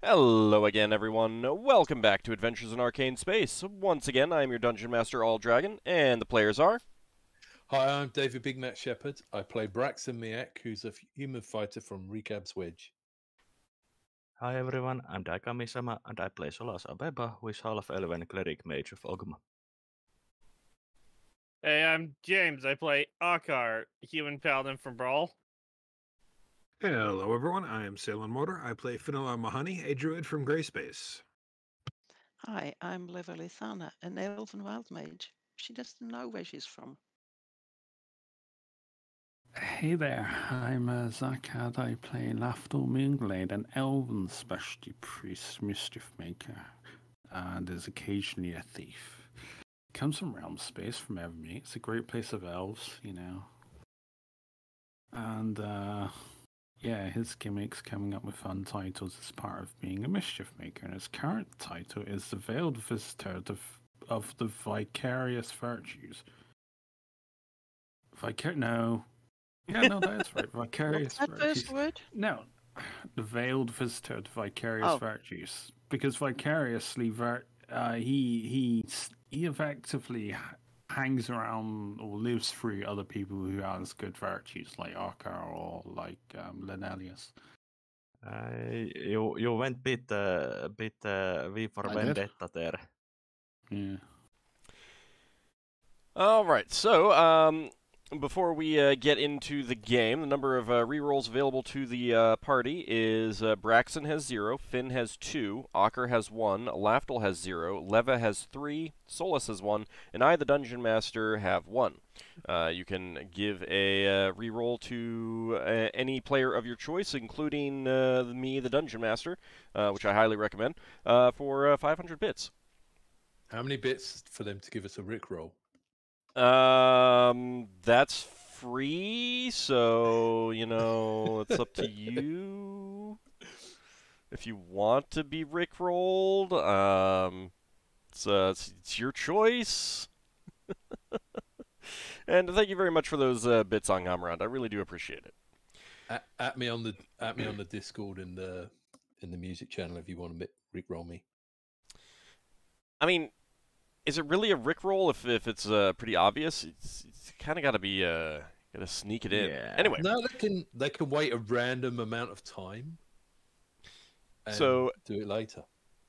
Hello again, everyone. Welcome back to Adventures in Arcane Space. Once again, I am your Dungeon Master, AuldDragon, and the players are... Hi, I'm David Big Mac Shepherd. I play Braxon Miacc, who's a human fighter from Recab's Wedge. Hi everyone, I'm Daikami-sama and I play Solas Ebha, who is Half-Elven Cleric Mage of Ogma. Hey, I'm James. I play Ockar, human paladin from Brawl. Hello everyone, I am Salem Motor. I play Finnel'ar Mohani, a druid from Greyspace. Hi, I'm Levalithana, an elven wild mage. She doesn't know where she's from. Hey there, I'm Zakad. I play Lafdul Moonglade, an elven specialty priest, Mischiefmaker, and is occasionally a thief. Comes from Realm Space, from Evermeet. It's a great place of elves, you know. And, yeah, his gimmick's coming up with fun titles as part of being a Mischief Maker, and his current title is the Veiled Visitor of the Vicarious Virtues. No. Yeah, no, that's right. Vicarious What's that Virtues. first word? No, the Veiled Visitor of the Vicarious Virtues. Because vicariously, he effectively hangs around or lives through other people who has good virtues, like Ockar or like Lenelius. You went bit V for Vendetta there. Yeah. Alright, so, before we get into the game, the number of rerolls available to the party is Braxon has 0, Finn has 2, Ockar has 1, Lafdul has 0, Leva has 3, Solas has 1, and I, the Dungeon Master, have 1. You can give a reroll to any player of your choice, including me, the Dungeon Master, which I highly recommend, for 500 bits. How many bits for them to give us a rickroll? That's free, so, you know, it's up to you. If you want to be rickrolled, it's your choice. And thank you very much for those bits, Anghammarand. I really do appreciate it. At me on the Discord and in the music channel if you want to rickroll me. I mean, is it really a rickroll if it's pretty obvious? It's kind of got to be gotta sneak it in. Yeah. Anyway, No, they can wait a random amount of time. And so do it later.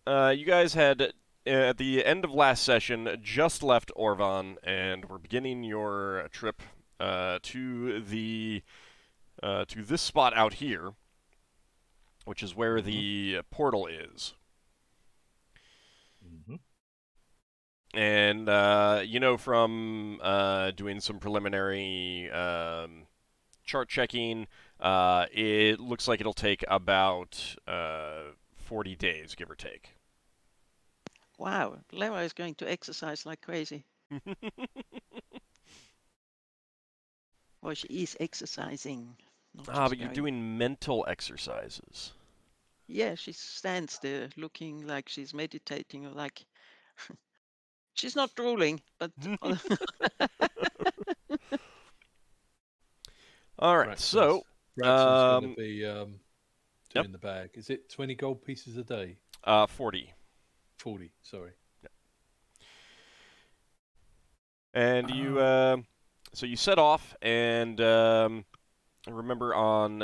You guys had at the end of last session just left Orvan, and we're beginning your trip to this spot out here, which is where the portal is. Mm-hmm. And, you know, from doing some preliminary chart checking, it looks like it'll take about 40 days, give or take. Wow, Leva is going to exercise like crazy. Or she is exercising. But you're doing mental exercises. Yeah, she stands there looking like she's meditating or like... She's not drooling, but... All right, so... Braxon's going to be doing the bag. Is it 20 gold pieces a day? 40. 40, sorry. Yep. And you, so you set off, and remember on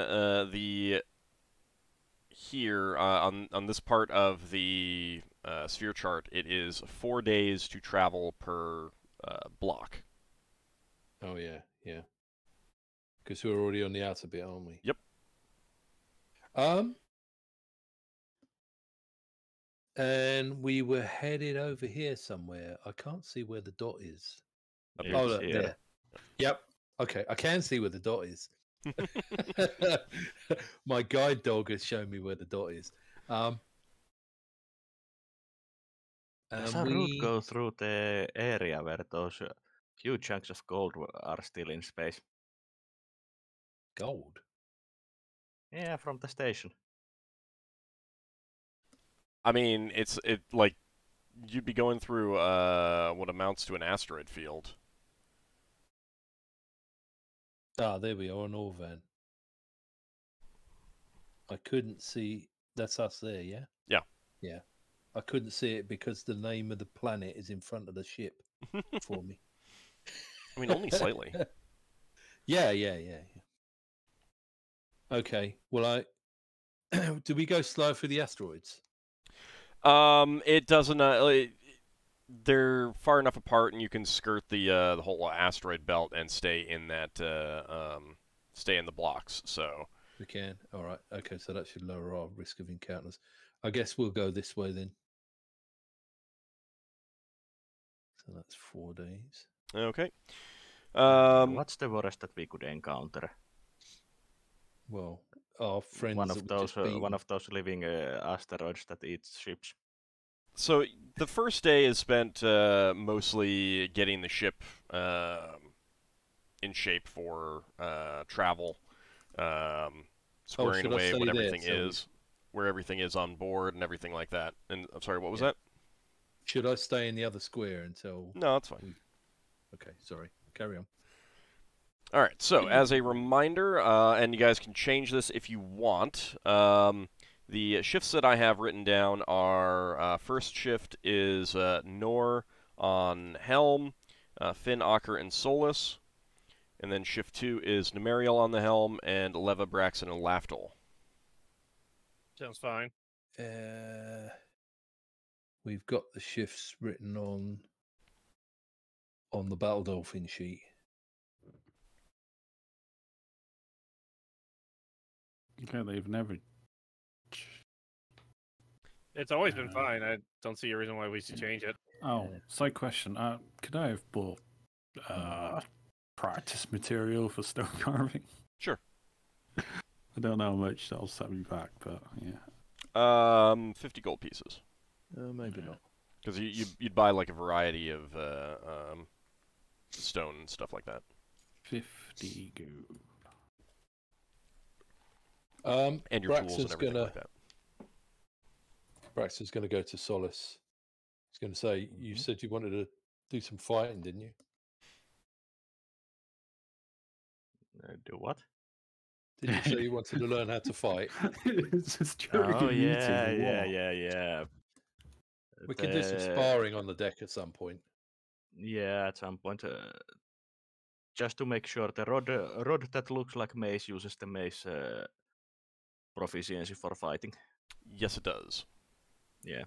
here, on this part of the sphere chart, it is 4 days to travel per block. Oh, yeah, yeah. Because we're already on the outer bit, aren't we? Yep. And we were headed over here somewhere. I can't see where the dot is. Oh, look, there. Yep. Okay, I can see where the dot is. My guide dog has shown me where the dot is. Does our route go through the area where those huge chunks of gold are still in space? Gold? Yeah, from the station. I mean, like, you'd be going through what amounts to an asteroid field. Ah, there we are on Orvan. I couldn't see. That's us there, yeah? Yep. Yeah. I couldn't see it because the name of the planet is in front of the ship for me. I mean, only slightly. Yeah. Okay. Well, do we go slow through the asteroids? It doesn't. They're far enough apart, and you can skirt the whole asteroid belt and stay in that stay in the blocks. So We can. All right. Okay. So that should lower our risk of encounters. I guess we'll go this way then. So that's 4 days. okay. What's the worst that we could encounter? Well, our friends. One that of we those, just beat. one of those living asteroids that eats ships. So the first day is spent mostly getting the ship in shape for travel, squaring should I away stay what there everything till is, where everything is on board and everything like that. And I'm sorry, what was that? Should I stay in the other square until? No, that's fine. Okay. Sorry. Carry on. All right. So as a reminder, and you guys can change this if you want. The shifts that I have written down are first shift is Nor on Helm, Finn, Ockar, and Solas. And then shift 2 is Nemeriel on the helm, and Leva, Braxon, and Lafdul. Sounds fine. We've got the shifts written on the Battle Dolphin sheet. Okay, they've never. It's always been fine. I don't see a reason why we should change it. Oh, side question. Could I have bought practice material for stone carving? Sure. I don't know how much that'll set me back, but yeah. 50 gold pieces. Maybe not. Because you'd buy like a variety of stone and stuff like that. 50 gold. And your tools and everything like that. Braxton's going to go to Solas. He's going to say, you said you wanted to do some fighting, didn't you? Do what? Didn't you say you wanted to learn how to fight? It's just during Oh a meeting. yeah. We can do some sparring on the deck at some point. Yeah, at some point. Just to make sure the rod that looks like mace uses the mace proficiency for fighting. Yes, it does. Yeah.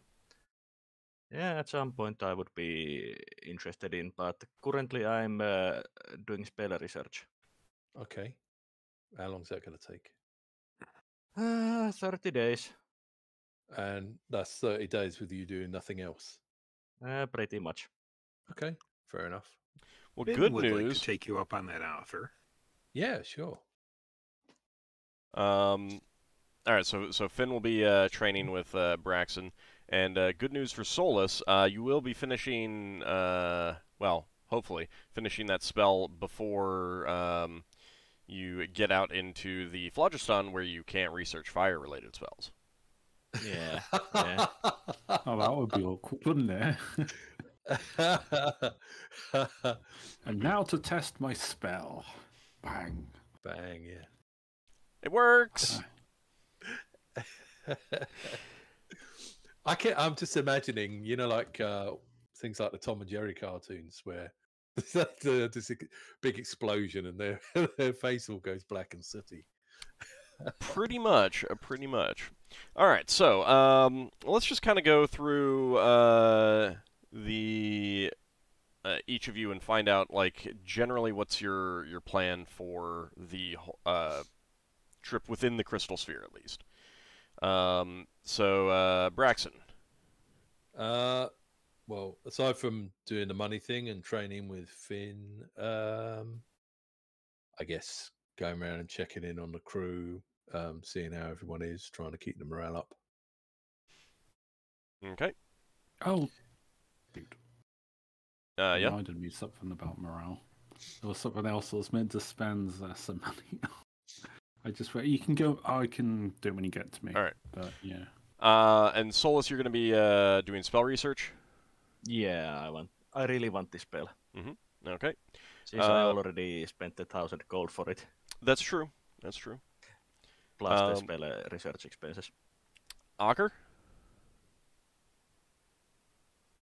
Yeah, at some point I would be interested in, but currently I'm doing spell research. Okay. How long is that going to take? 30 days. And that's 30 days with you doing nothing else. Pretty much. Okay, fair enough. Well, Finn good would like news. to take you up on that offer. Yeah, sure. All right, so Finn will be training with Braxon, and good news for Solas, you will be finishing, well, hopefully, finishing that spell before you get out into the Phlogiston where you can't research fire-related spells. Yeah. Oh, that would be awkward, wouldn't it? And now to test my spell. Bang. Bang, yeah. It works! I'm just imagining, like things like the Tom and Jerry cartoons where there's a big explosion and their face all goes black and sooty. Pretty much. All right, so let's just kind of go through the each of you and find out, like, generally what's your plan for the trip within the Crystal Sphere, at least. So Braxon. Well, aside from doing the money thing and training with Finn, I guess going around and checking in on the crew, seeing how everyone is, trying to keep the morale up. Okay. Oh, dude. Yeah. Reminded me something about morale. There was something else I was meant to spend some money. I just went, you can go. Oh, I can do it when you get to me. All right. But yeah. And Solas, you're going to be doing spell research? Yeah, I really want this spell. Mm-hmm. Okay. Since I already spent 1,000 gold for it. That's true. Plus the spell research expenses. Ockar?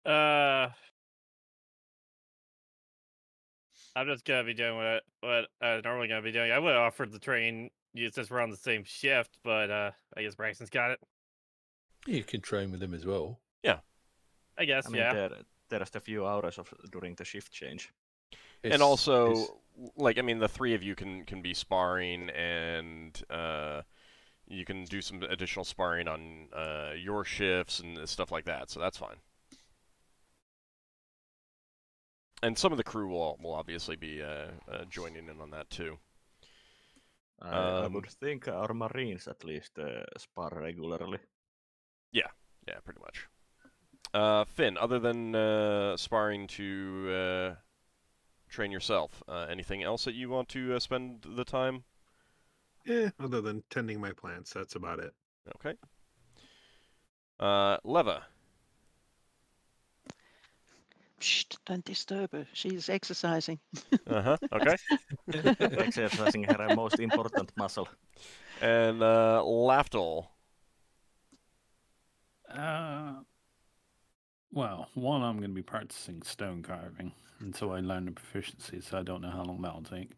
I'm just gonna be doing what I'm normally gonna be doing. I would have offered to train you since we're on the same shift, but I guess Braxton's got it. You can train with him as well. I guess, I mean, yeah. there's a few hours of during the shift change. And also, like, I mean, the three of you can be sparring, and you can do some additional sparring on your shifts and stuff like that, so that's fine. And some of the crew will obviously be joining in on that, too. I would think our Marines at least spar regularly. Yeah, pretty much. Finn, other than sparring to train yourself, anything else that you want to spend the time? Other than tending my plants, that's about it. Okay. Leva. Shh, don't disturb her. She's exercising. Okay. Exercising her most important muscle. And Lafdul. Well, one, I'm going to be practicing stone carving until I learn the proficiency, so I don't know how long that'll take.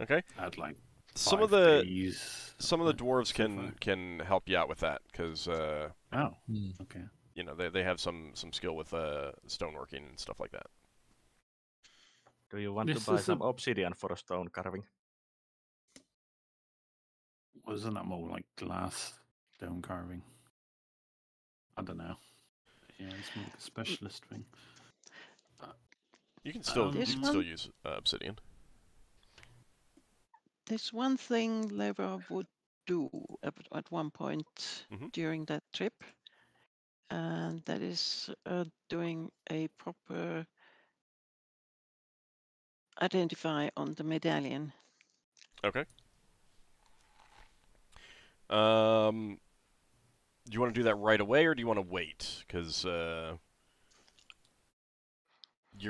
Okay. I'd like Some of 5 the days. dwarves so far. can help you out with that, because Oh, okay. you know, they have some skill with stoneworking and stuff like that. Do you want This to buy is some obsidian for a stone carving? Wasn't that more like glass stone carving? I don't know. Yeah, it's more like a specialist thing. You can still This still one? use obsidian. There's one thing Leva would do at one point Mhm. during that trip, and that is doing a proper identify on the medallion. Okay. Do you want to do that right away, or do you want to wait? Because you're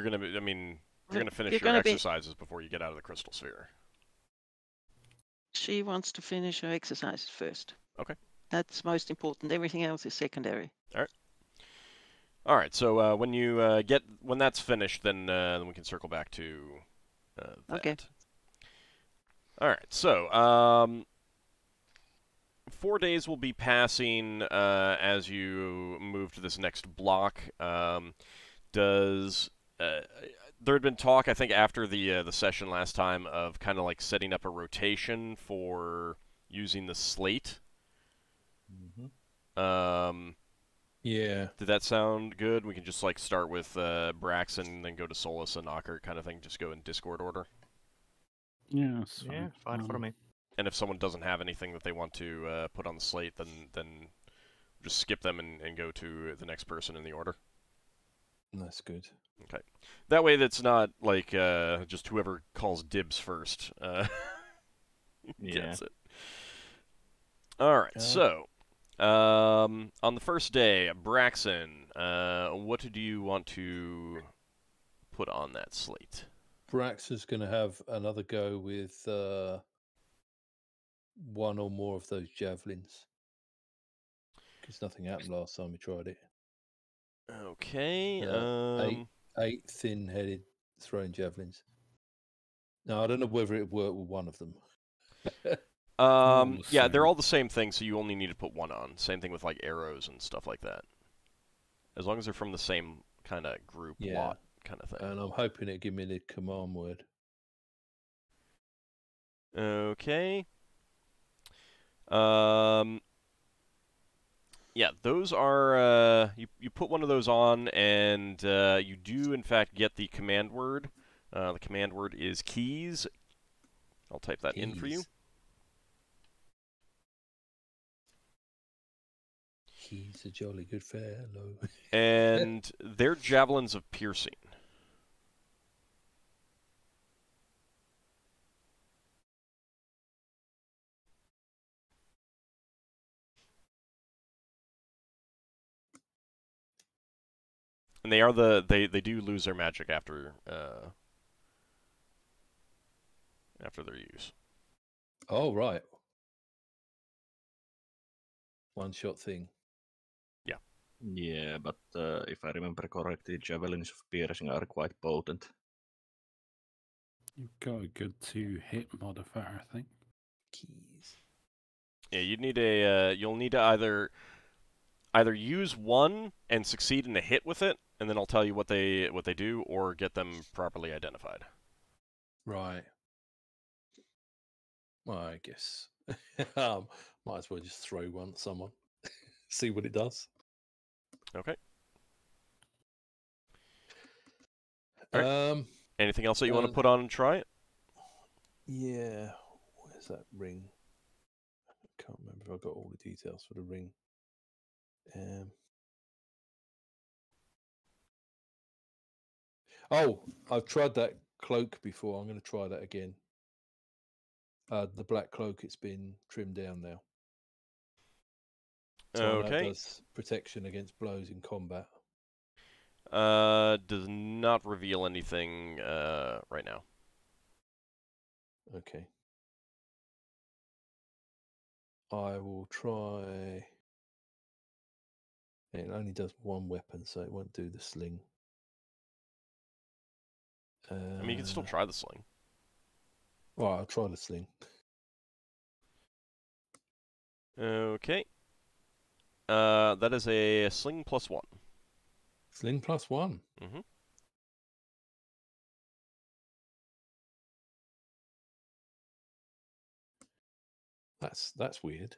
gonna be, I mean, you're gonna finish You're your gonna be- exercises before you get out of the crystal sphere. She wants to finish her exercises first. Okay. That's most important. Everything else is secondary. All right. So when that's finished, then we can circle back to that. Okay. All right. So 4 days will be passing as you move to this next block. There had been talk, I think, after the session last time of kind of like setting up a rotation for using the slate. Mm-hmm. Yeah. Did that sound good? We can just like start with Braxon, then go to Solas and Ockar, kind of thing. Just go in Discord order. Yeah, it's fine. Yeah, fine for me. And if someone doesn't have anything that they want to put on the slate, then just skip them and go to the next person in the order. That's good. Okay. That way, that's not like just whoever calls dibs first gets it. All right. So, on the first day, Braxon, what do you want to put on that slate? Braxon's going to have another go with one or more of those javelins. Because nothing happened last time we tried it. Okay. Eight thin-headed throwing javelins. Now, I don't know whether it worked with one of them. Yeah, they're all the same thing, so you only need to put one on. Same thing with like arrows and stuff like that. As long as they're from the same kind of group, lot kind of thing. And I'm hoping it'll give me the command word. Okay. Yeah, those are you put one of those on, and you do in fact get the command word. The command word is keys. I'll type that in for you. He's a jolly good fellow. And they're javelins of piercing. And they are they do lose their magic after their use. Oh, right. One-shot thing. Yeah. Yeah, but if I remember correctly, javelins of piercing are quite potent. You've got a good 2-hit modifier, I think. Keys. Yeah, you'd need a. You'll need to either use one and succeed in a hit with it, and then I'll tell you what they do, or get them properly identified. Right. Well, I guess might as well just throw one at someone, see what it does. Okay. Alright. Anything else that you want to put on and try it? Yeah. Where's that ring? I can't remember if I got all the details for the ring. Oh, I've tried that cloak before. I'm going to try that again. The black cloak, it's been trimmed down now. So that does protection against blows in combat. Does not reveal anything right now. Okay. I will try. It only does one weapon, so it won't do the sling. I mean, you can still try the sling. Well, I'll try the sling. Okay. That is a sling +1. Sling +1. Mm-hmm. That's weird.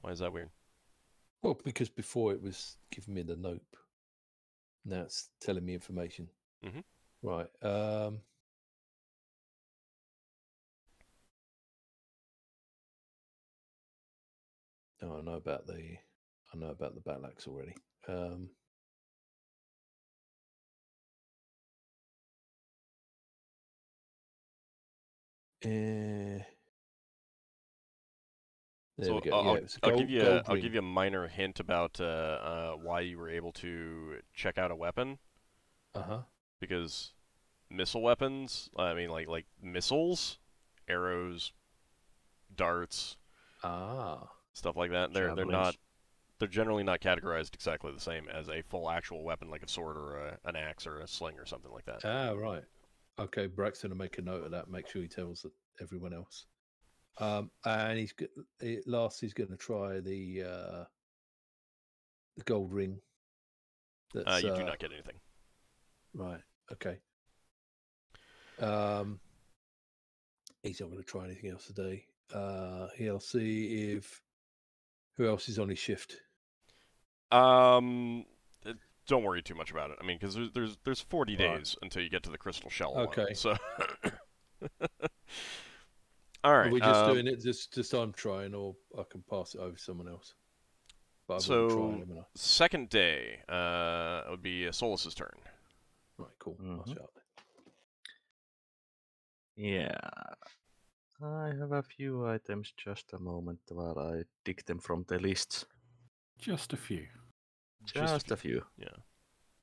Why is that weird? Well, because before it was giving me the nope. Now it's telling me information. Mm-hmm. Right. Oh, I know about the battle axe already. There we go. I'll give you a minor hint about why you were able to check out a weapon. Because missile weapons, I mean, like missiles, arrows, darts, stuff like that. They're generally not categorized exactly the same as a full actual weapon, like a sword or an axe or a sling or something like that. Right. Okay, Braxon will make a note of that. Make sure he tells everyone else. And he's going to try the gold ring. You do not get anything. Right. Okay. He's not going to try anything else today. He'll see if who else is on his shift. Don't worry too much about it. I mean, because there's 40 days until you get to the crystal shell. Okay. So. All right. Are we just doing it just I'm trying, or I can pass it over to someone else? But so second day would be Solas' turn. Right. Cool. Yeah. I have a few items. Just a moment while I dig them from the list. Just a few. Just a few. Yeah.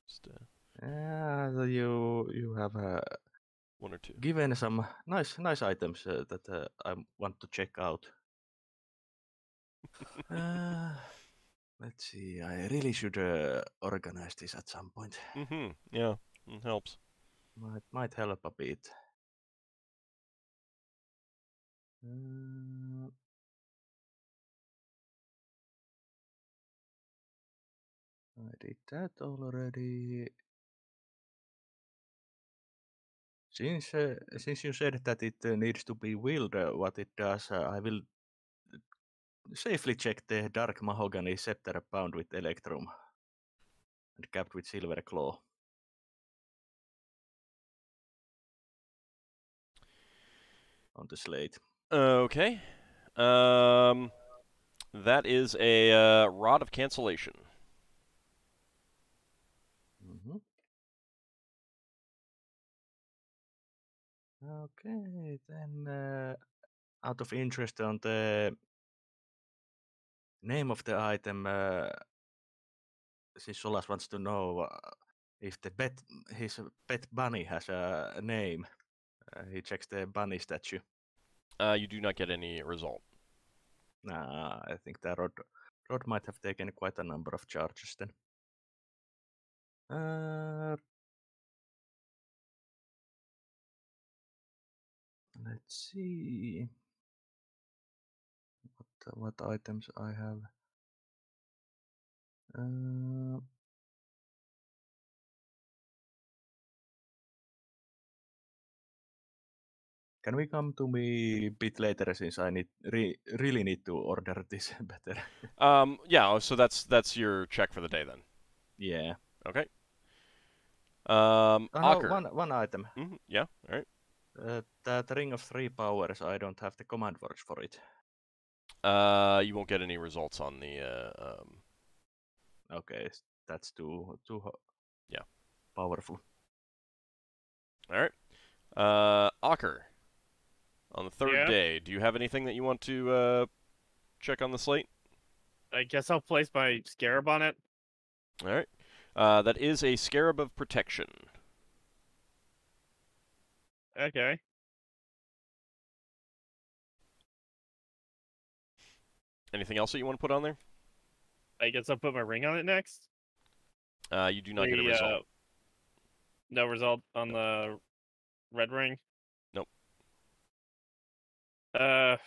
So you have one or two given some nice items that I want to check out. Let's see. I really should organize this at some point. Yeah, it helps. Might help a bit. I did that already. Since you said that it needs to be willed, what it does, I will safely check the dark mahogany scepter bound with electrum and capped with silver claw. On the slate. Okay. That is a Rod of Cancellation. Okay, then out of interest on the name of the item, since Solas wants to know if his pet bunny has a name, he checks the bunny statue. You do not get any result. I think that Rod might have taken quite a number of charges then. Let's see what items I have. Can we come to me a bit later since I really need to order this better? Yeah. So that's your check for the day then. Yeah. Okay. No, Ockar. one item. Yeah. All right. That Ring of 3 Powers, I don't have the command words for it. You won't get any results on the. Okay, that's too yeah, powerful. All right. Ockar. On the third day, do you have anything that you want to check on the slate? I guess I'll place my scarab on it. All right. That is a Scarab of Protection. Okay. Anything else that you want to put on there? I guess I'll put my ring on it next. You do not get a result. No result on the red ring? Nope. I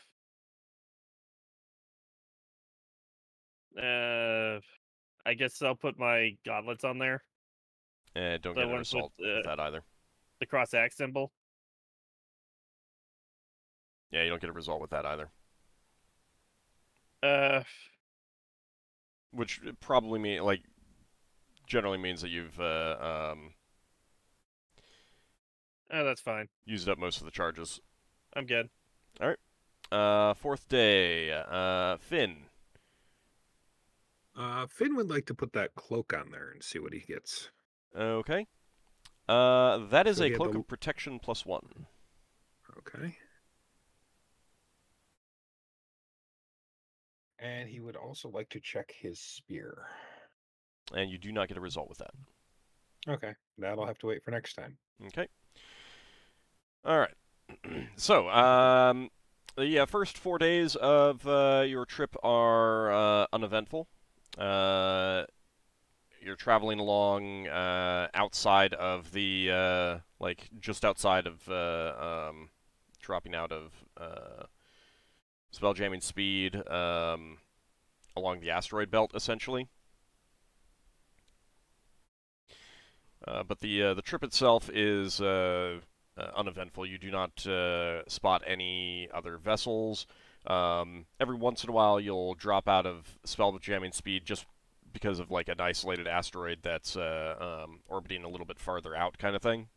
guess I'll put my gauntlets on there. Don't get a result with that either. The cross axe symbol? Yeah, you don't get a result with that either. Which probably generally means that you've that's fine. Used up most of the charges. I'm good. All right. Fourth day. Finn. Finn would like to put that cloak on there and see what he gets. Okay. That is So a Cloak of Protection +1. Okay. And he would also like to check his spear. And you do not get a result with that. Okay. That'll have to wait for next time. Okay. All right. So, the first 4 days of your trip are uneventful. You're traveling along outside of the, just outside of, dropping out of spelljamming speed along the asteroid belt, essentially. But the trip itself is uneventful. You do not spot any other vessels. Every once in a while, you'll drop out of spelljamming speed just because of an isolated asteroid that's orbiting a little bit farther out, kind of thing.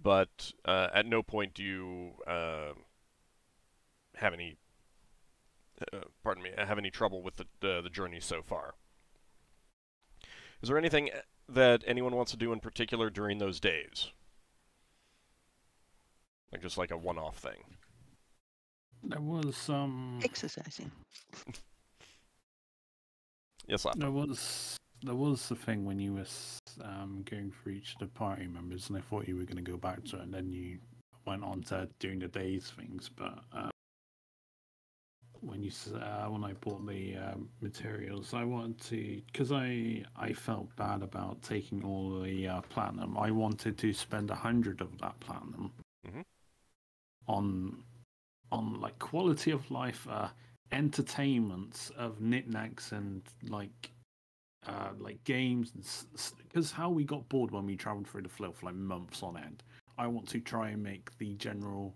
But at no point do you have any trouble with the journey so far. Is there anything that anyone wants to do in particular during those days? Just like a one-off thing. There was some exercising. Yes, Lafdul. There was the thing when you were going for each of the party members, and I thought you were going to go back to it, and then you went on to doing the days things. But when I bought the materials, I wanted to, because I felt bad about taking all the platinum. I wanted to spend 100 of that platinum on quality of life, entertainments of knickknacks and games, because how we got bored when we traveled through the flow for months on end. I want to try and make the general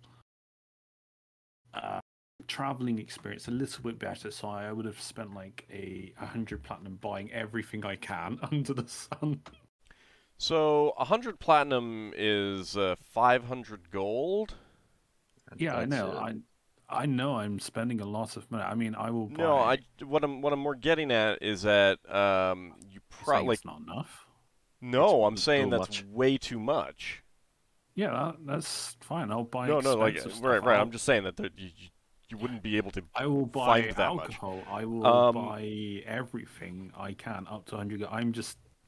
traveling experience a little bit better, so I would have spent 100 platinum buying everything I can under the sun. So 100 platinum is 500 gold. Yeah, I know. I know I'm spending a lot of money. I mean, I will buy... No, what I'm more getting at is that you probably... It's not enough? No, I'm saying that's way too much. Yeah, that's fine. I'll buy stuff. Right. I'm just saying that you wouldn't be able to I will buy find that alcohol. much. I will buy everything I can up to 100.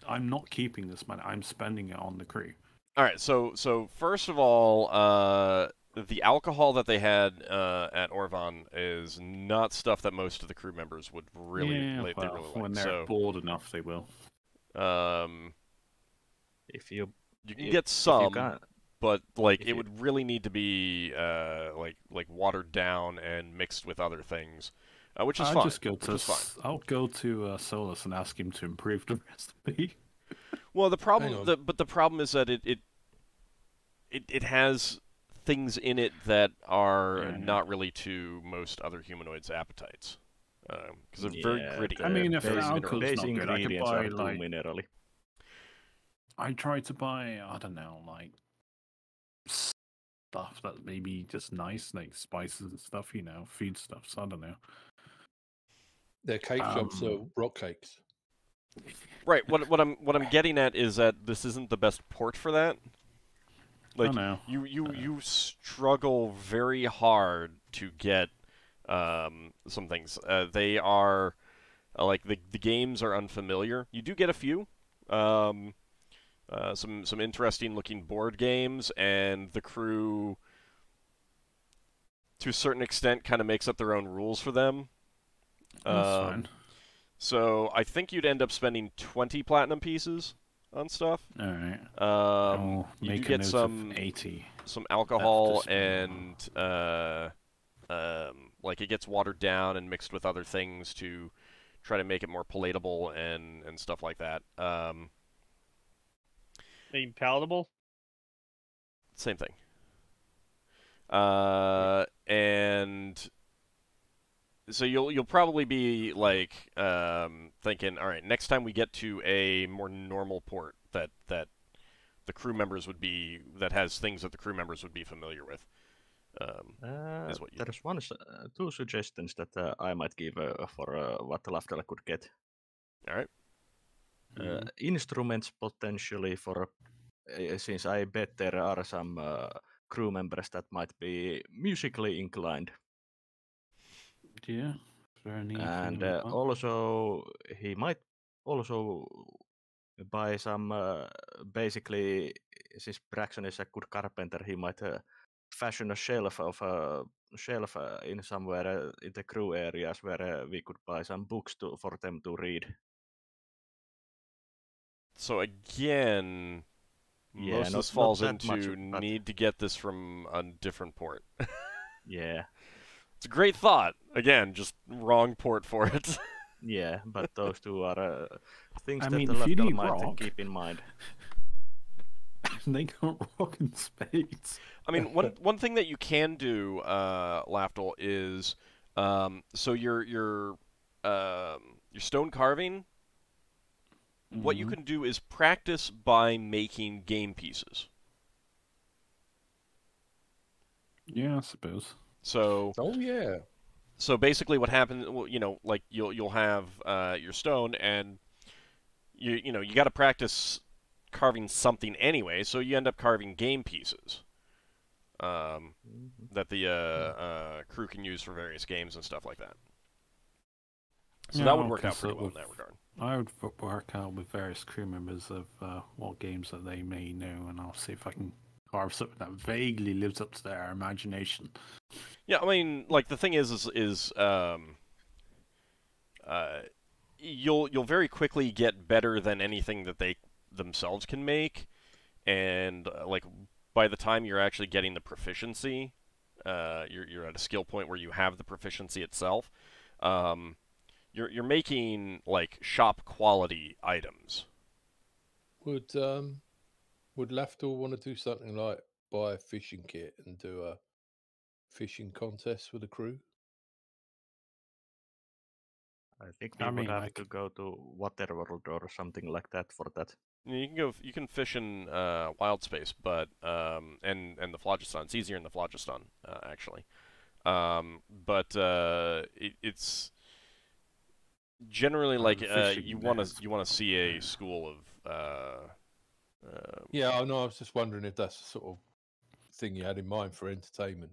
I'm not keeping this money. I'm spending it on the crew. All right, so first of all, the alcohol that they had at Orvan is not stuff that most of the crew members would really, yeah, they well, really like. when they're So, bored enough, they will. If you you can get if you some, can't, but like if it you- would really need to be like watered down and mixed with other things, which is I'll fine. just go which to is fine. I'll go to Solas and ask him to improve the recipe. Well, the Hang problem, on. but the problem is that it has things in it that are Yeah. not really to most other humanoids' appetites, because they're very yeah, gritty. I mean, if base, the alcohol's base not good, I could ingredients buy, are too like- minerally. I try to buy, I don't know, like stuff that maybe just nice, like spices and stuff, food stuff. So I don't know. Their cake shops are rock cakes. Right. What I'm getting at is that this isn't the best port for that. Like I know. you struggle very hard to get some things. They are like the games are unfamiliar. You do get a few. Some interesting looking board games, and the crew, to a certain extent, kind of makes up their own rules for them. That's fine. So I think you'd end up spending 20 platinum pieces on stuff. All right. You I'll do make a get note some of 80. some alcohol spend and like it gets watered down and mixed with other things to try to make it more palatable and stuff like that. Being palatable. Same thing. And so you'll probably be like thinking, all right, next time we get to a more normal port that the crew members would be, that has things that the crew members would be familiar with. Is what you... There's two suggestions that I might give for what Lafdul could get. All right. Instruments potentially for, since I bet there are some crew members that might be musically inclined. Yeah. And also he might also buy some basically, since Braxon is a good carpenter, he might fashion a shelf in somewhere in the crew areas where we could buy some books for them to read. So again, Yeah, most of this not falls that much, into but- need to get this from a different port. Yeah. It's a great thought. Again, just wrong port for it. Yeah, but those two are things I that mean, the if you Lafdul need might rock- keep in mind. They got rock and spades. I mean, one thing that you can do, Lafdul, is so your stone carving. What you can do is practice by making game pieces. Yeah, I suppose. So Oh yeah. so basically, what happens? Well, like you'll have your stone, and you got to practice carving something anyway. So you end up carving game pieces that the crew can use for various games and stuff like that. So Yeah, that would I'll work out pretty consult well in with- that regard. I would work out with various crew members of what games that they may know, and I'll see if I can carve something that vaguely lives up to their imagination. Yeah, I mean, like the thing is you'll very quickly get better than anything that they themselves can make, and like by the time you're actually getting the proficiency, you're at a skill point where you have the proficiency itself. You're making like shop quality items. Would Lafdul want to do something like buy a fishing kit and do a fishing contest with the crew? I think we I would mean, have like- to go to Waterworld or something like that for that. You can fish in wild space, but and the phlogiston. It's easier in the phlogiston actually, but it's generally like fishing you there want is to see a yeah. school of Yeah, I know. I was just wondering if that's the sort of thing you had in mind for entertainment.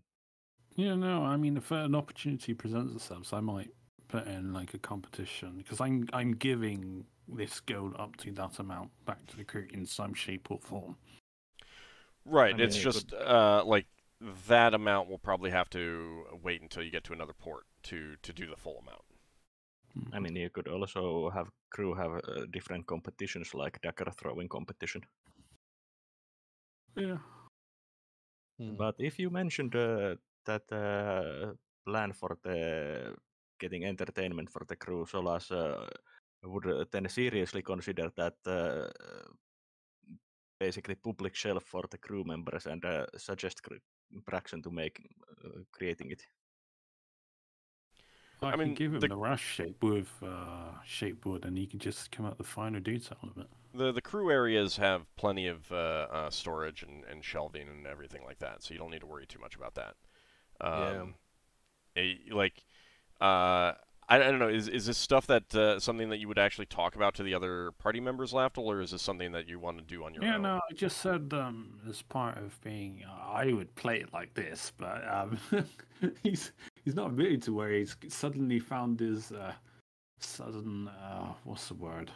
Yeah, no, I mean, if an opportunity presents itself, I might put in like a competition because I'm giving this gold up to that amount back to the crew in some shape or form. right. I mean, It's you just could- like that amount will probably have to wait until you get to another port to do the full amount. I mean, you could also have crew have different competitions, like dagger throwing competition. Yeah. But if you mentioned that plan for the getting entertainment for the crew, Solas would then seriously consider that basically public shelf for the crew members and suggest Braxon to make creating it. I mean, can give him the rush shape with shapewood, and he can just come up with the finer detail of it. The crew areas have plenty of storage and shelving and everything like that, so you don't need to worry too much about that. I don't know. Is this stuff that something that you would actually talk about to the other party members, Lafdul, or is this something that you want to do on your own? Yeah, no, I just said as part of being, I would play it like this, but he's not admitted to where he's suddenly found his sudden what's the word?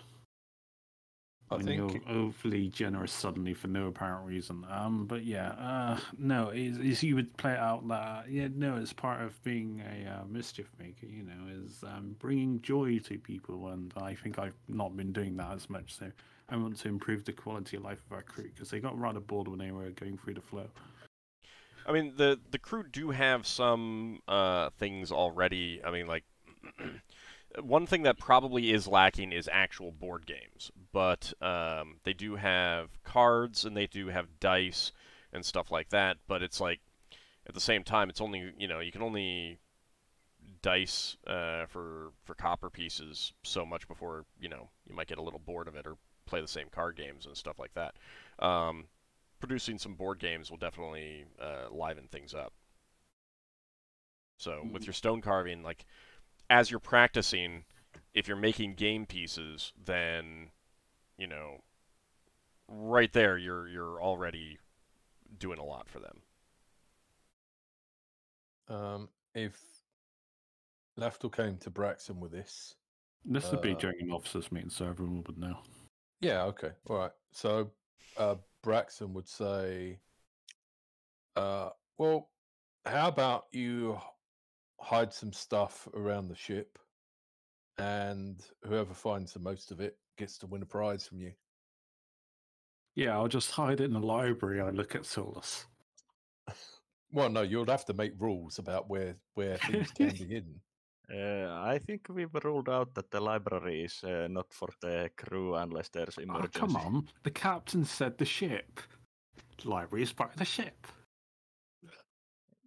I think you're overly generous suddenly for no apparent reason. But yeah, no, is you would play it out that it's part of being a mischief maker. Is bringing joy to people, and I think I've not been doing that as much. So I want to improve the quality of life of our crew because they got rather bored when they were going through the flow. I mean, the crew do have some things already. I mean, like. One thing that probably is lacking is actual board games, but they do have cards and they do have dice and stuff like that, but it's like, at the same time, it's only, you can only dice for copper pieces so much before, you might get a little bored of it or play the same card games and stuff like that. Producing some board games will definitely liven things up. So with your stone carving, like, as you're practicing, if you're making game pieces, then, right there, you're already doing a lot for them. If Lafdul came to Braxon with this... This would be during an officers meeting, so everyone would know. Yeah, okay. All right. So Braxon would say, well, how about you hide some stuff around the ship, and whoever finds the most of it gets to win a prize from you. Yeah, I'll just hide it in the library. I look at Solas. Well, no, you'll have to make rules about where things can be hidden. I think we've ruled out that the library is not for the crew unless there's emergency. Oh, come on. The captain said the ship. The library is part of the ship.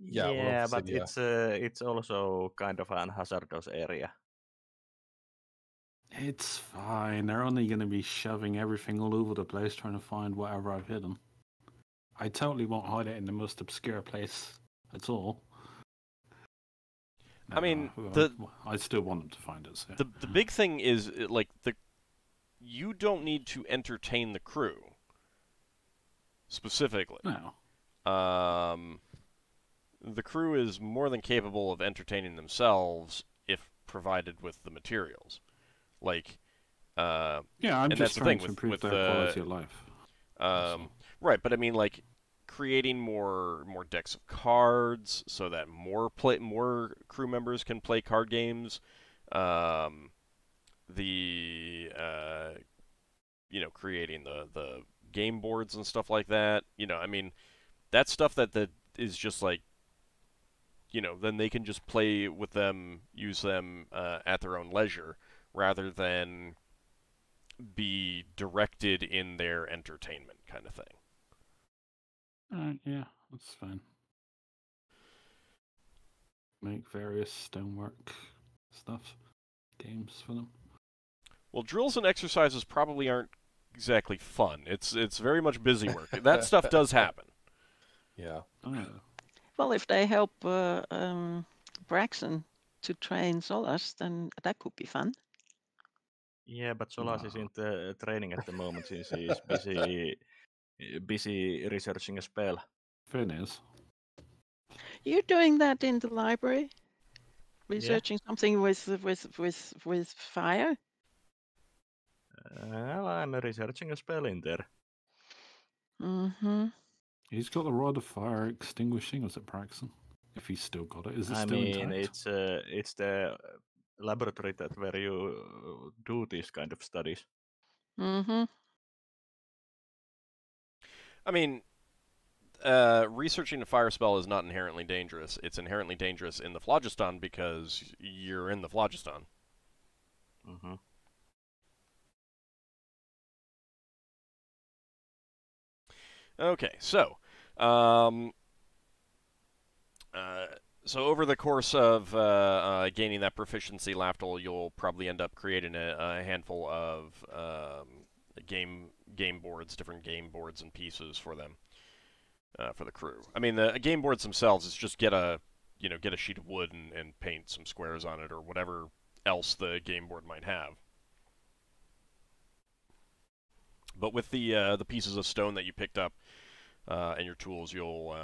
Yeah, well, but yeah. It's also kind of an hazardous area. It's fine. They're only going to be shoving everything all over the place trying to find whatever I've hidden. I totally won't hide it in the most obscure place at all. I mean, I still want them to find it. So. The big thing is, you don't need to entertain the crew specifically. No. The crew is more than capable of entertaining themselves if provided with the materials. I'm just trying to improve their quality of life. Right, but I mean, creating more decks of cards so that more crew members can play card games. Creating the game boards and stuff like that. I mean, that's stuff that is just then they can just play with them, use them at their own leisure, rather than be directed in their entertainment kind of thing. Yeah, that's fine. Make various stonework stuff, games for them. Well, drills and exercises probably aren't exactly fun. It's very much busy work. That stuff does happen. Yeah. Oh. Well, if they help Braxon to train Solas, then that could be fun. Yeah, but Solas isn't training at the moment since he is busy researching a spell. Finn is. You're doing that in the library, researching something with fire. Well, I'm researching a spell in there. Mm-hmm. He's got the rod of fire extinguishing. Was it Braxon? If he's still got it, is it I still mean, intact? it's the laboratory that where you do these kind of studies. Mm-hmm. I mean, researching a fire spell is not inherently dangerous. It's inherently dangerous in the phlogiston because you're in the phlogiston. Mm-hmm. Okay, so, so over the course of gaining that proficiency, Lafdul, you'll probably end up creating a handful of game boards, different game boards and pieces for them, for the crew. I mean, the game boards themselves is just get a sheet of wood and paint some squares on it or whatever else the game board might have. But with the pieces of stone that you picked up and your tools, you'll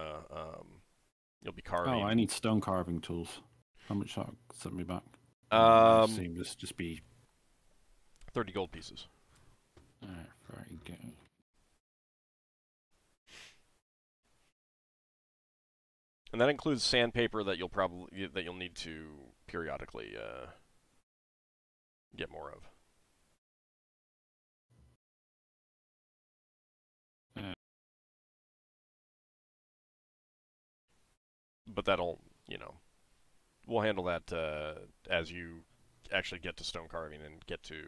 be carving. Oh, I need stone carving tools. How much that set me back? Um, seem this just be 30 gold pieces. very good. And that includes sandpaper that you'll need to periodically get more of. But that'll, we'll handle that as you actually get to stone carving and get to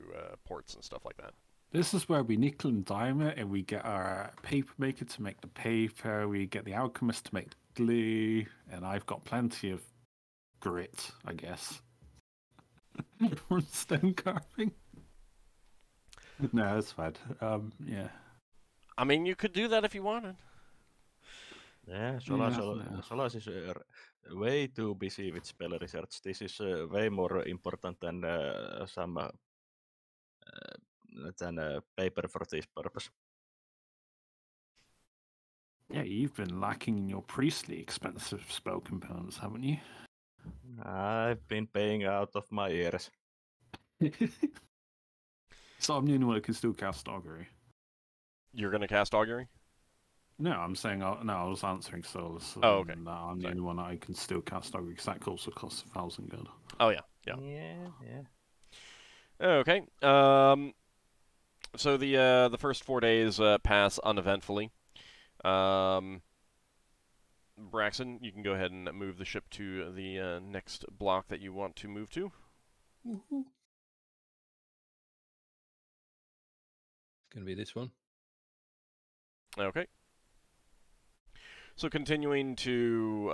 ports and stuff like that. This is where we nickel and dime it, and we get our paper maker to make the paper, we get the alchemist to make the glue, and I've got plenty of grit, I guess, for stone carving. No, that's fine. Yeah. I mean, you could do that if you wanted. Yeah, Solas is way too busy with spell research. This is way more important than paper for this purpose. Yeah, you've been lacking in your priestly expensive spell components, haven't you? I've been paying out of my ears. So I'm the only one who can still cast augury. You're going to cast augury? No, I'm saying no. I was answering Solas. Oh, okay. No, I'm the only one that I can still cast augury because that also costs 1,000 gold. Oh yeah. Okay. So the first 4 days pass uneventfully. Braxon, you can go ahead and move the ship to the next block that you want to move to. Woohoo. It's going to be this one. Okay. So continuing to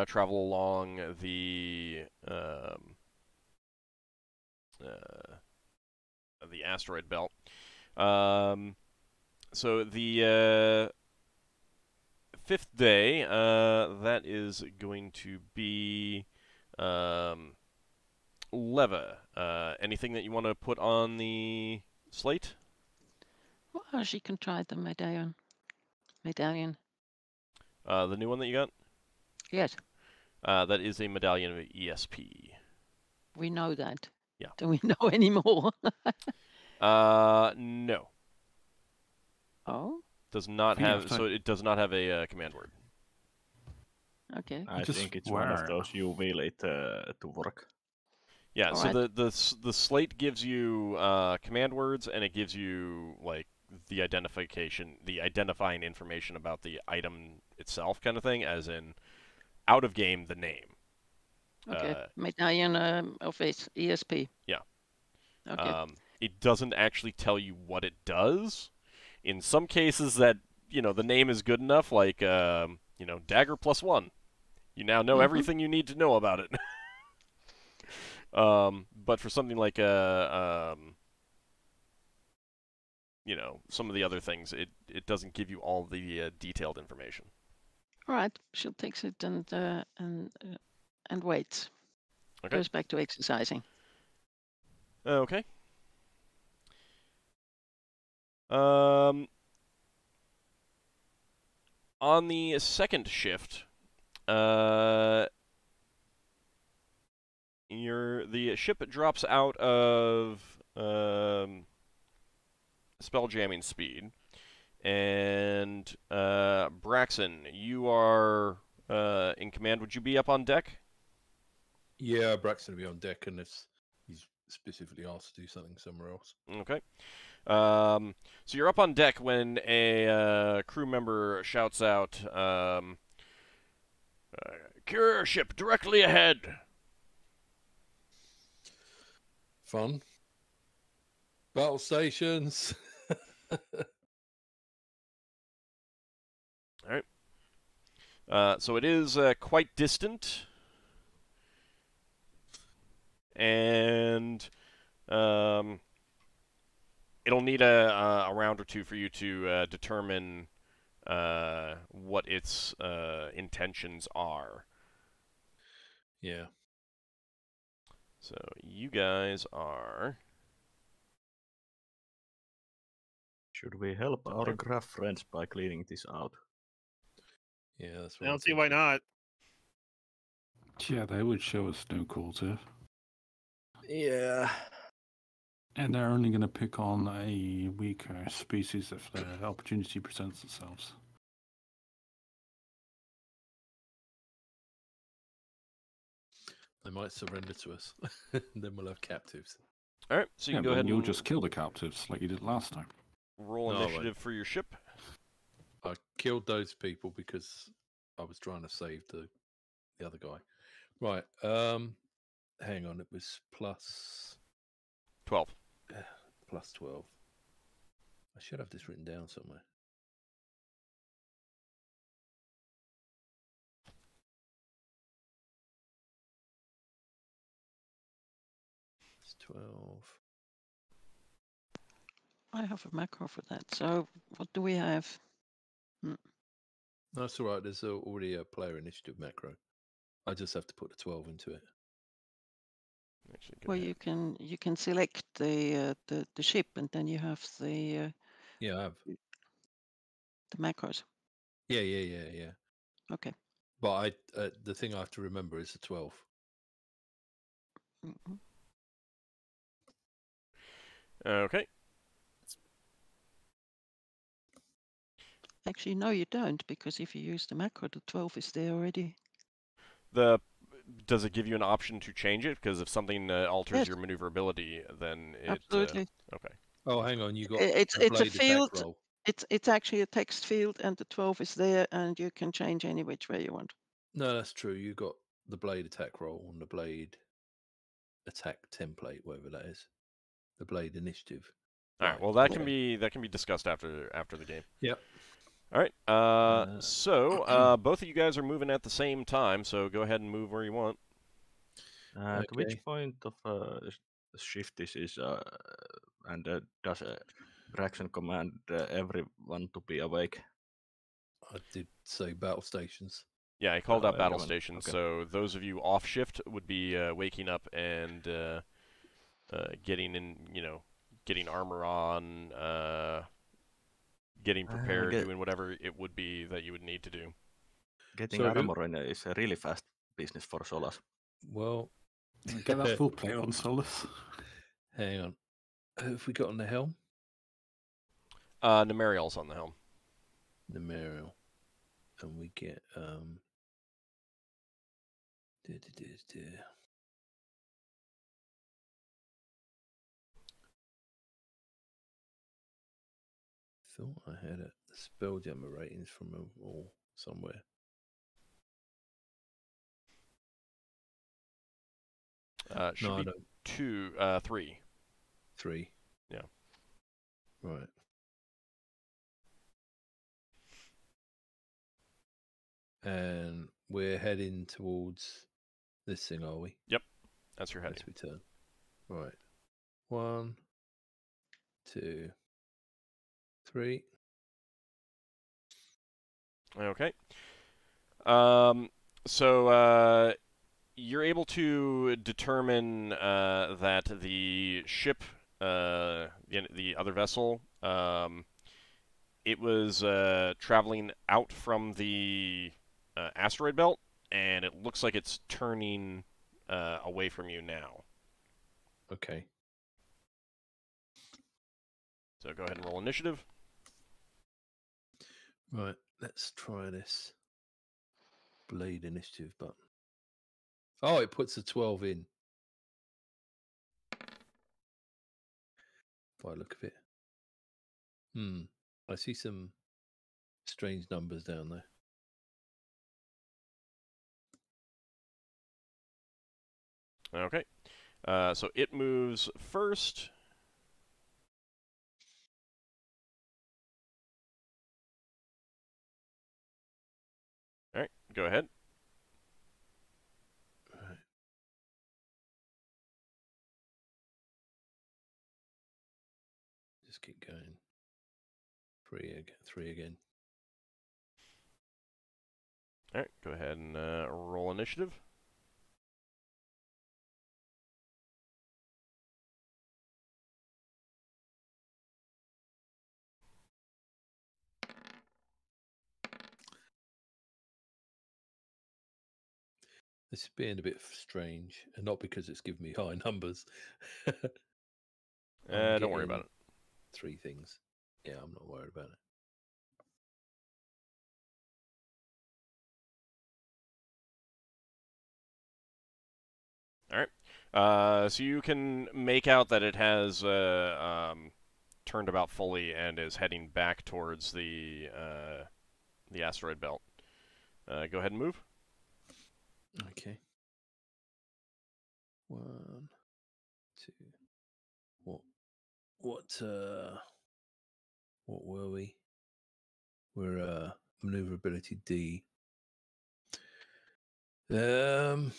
travel along the asteroid belt. So the 5th day, that is going to be Leva. Anything that you want to put on the slate? Well, she can try the medallion. The new one that you got? Yes, that is a medallion of ESP. we know that. Yeah. Do we know any more? No. Oh, Does not have, so it does not have a command word. okay. I Just think it's one of swear. those you will it to work. Yeah, All so right. the slate gives you command words, and it gives you like the identifying information about the item itself, kind of thing, as in out of game the name. Okay. Medallion of ESP. Yeah. Okay. It doesn't actually tell you what it does. In some cases, that the name is good enough, like dagger +1. You now know everything you need to know about it. But for something like some of the other things, it doesn't give you all the detailed information. All right. She takes it and waits. Okay. Goes back to exercising. Okay. On the second shift, the ship drops out of spell jamming speed, And Braxon, you are in command. Would you be up on deck? Yeah, Braxton will be on deck unless he's specifically asked to do something somewhere else. Okay. So you're up on deck when a crew member shouts out, "Carrier ship directly ahead." Fun. Battle stations. All right. So it is quite distant, and it'll need a round or two for you to determine what its intentions are. Yeah. So you guys are. Should we help our gruff friends by cleaning this out? Yeah, that's I what don't see why not. Yeah, they would show us no quarter. Yeah. And they're only going to pick on a weaker species if the opportunity presents itself. They might surrender to us. Then we'll have captives. All right, so you can go but ahead you'll and just kill the captives like you did last time. roll No, I initiative for your ship. I killed those people because I was trying to save the other guy. Right. Hang on. It was plus 12. plus 12. I should have this written down somewhere. It's 12. I have a macro for that. So what do we have? That's all right. There's already a player initiative macro. I just have to put the 12 into it. Actually, go Well, ahead. you can select the ship, and then you have Yeah, I have. the macros. Yeah. Okay. But the thing I have to remember is the 12. Mhm. Okay. Actually, no, you don't, because if you use the macro, the 12 is there already. Does it give you an option to change it? Because if something alters Yes. your maneuverability, then it. Absolutely. Okay. Oh, hang on. You got It's a a blade field. attack roll. It's actually a text field, and the 12 is there, and you can change any which way you want. No, that's true. You got the blade attack roll and the blade attack template, whatever that is. The blade initiative. All right. Well, that can be discussed after the game. Yep. All right. So both of you guys are moving at the same time. So go ahead and move where you want. At Okay. which point of shift this is, and does Braxon command everyone to be awake? I did say battle stations. Yeah, I called out battle everyone. stations. Okay. So those of you off shift would be waking up and getting in, getting armor on, getting prepared, doing whatever it would be that you would need to do. Getting armor in is a really fast business for Solas. Well, Get that full plate on Solas. hang on. Who have we got on the helm? Nemariel's on the helm. Nemariel. And we get thought I had the Spelljammer ratings from them all somewhere. Should be 3. 3. Yeah. Right. And we're heading towards this thing, are we? Yep. That's your heading. Let's return. Right. 1, 2, 3. Okay. So you're able to determine that the ship, the other vessel, it was traveling out from the asteroid belt, and it looks like it's turning away from you now. Okay. So go ahead and roll initiative. Right, let's try this blade initiative button. Oh, it puts a 12 in. By the look of it. I see some strange numbers down there. Okay. So it moves first. All right, go ahead. Right. Just keep going. Three again. All right, go ahead and roll initiative. This is being a bit strange, and not because it's giving me high numbers. Don't worry about it. 3 things. Yeah, I'm not worried about it. All right. So you can make out that it has turned about fully and is heading back towards the asteroid belt. Go ahead and move. Okay. 1, 2. What were we? We're maneuverability D. I'm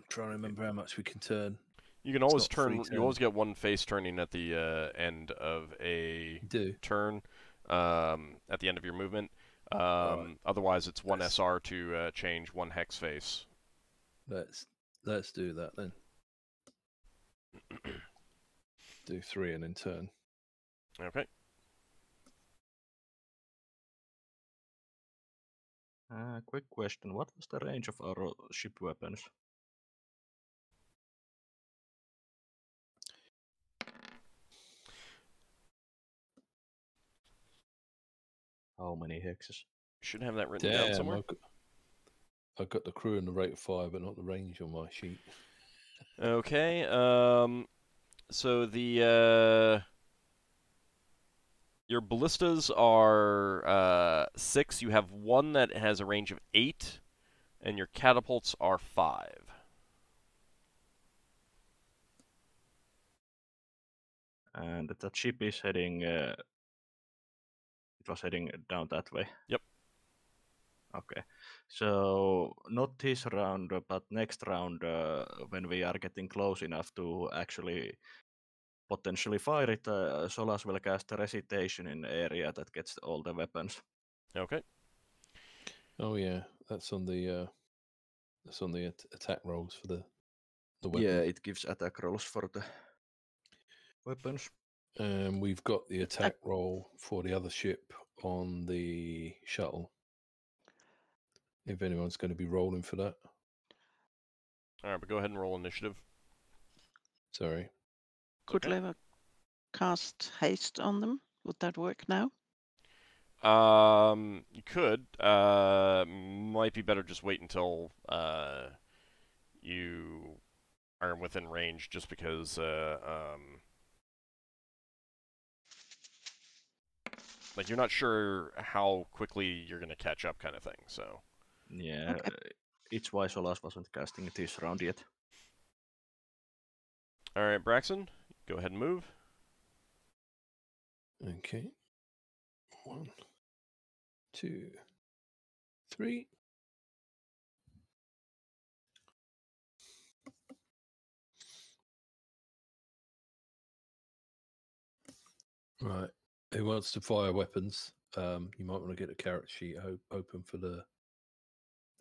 trying to remember how much we can turn. You can always turn. You always get one face turning at the end of a turn. At the end of your movement. Right. Otherwise, it's one SR to change one hex face. Let's do that then. Do 3 and then turn. Okay. Quick question. What was the range of our ship weapons? How many hexes? Should have that written down somewhere. I've got the crew and the rate of fire, but not the range on my sheet. Okay. So the your ballistas are 6. You have one that has a range of 8, and your catapults are 5. And that ship is heading. It was heading down that way. Yep. Okay. So not this round, but next round, when we are getting close enough to actually potentially fire it, Solas will cast a recitation in the area that gets all the weapons. Okay. Oh yeah, that's on the attack rolls for the weapon. Yeah, it gives attack rolls for the weapons. And we've got the attack roll for the other ship on the shuttle. If anyone's going to be rolling for that. All right, but go ahead and roll initiative. Sorry. Could Leva cast haste on them? Would that work now? You could. Might be better just wait until you are within range, just because like you're not sure how quickly you're going to catch up, kind of thing. So yeah, okay. It's why Solas wasn't casting this round yet. All right, Braxon, go ahead and move. Okay. 1, 2, 3. Right. Who wants to fire weapons? You might want to get a character sheet open for the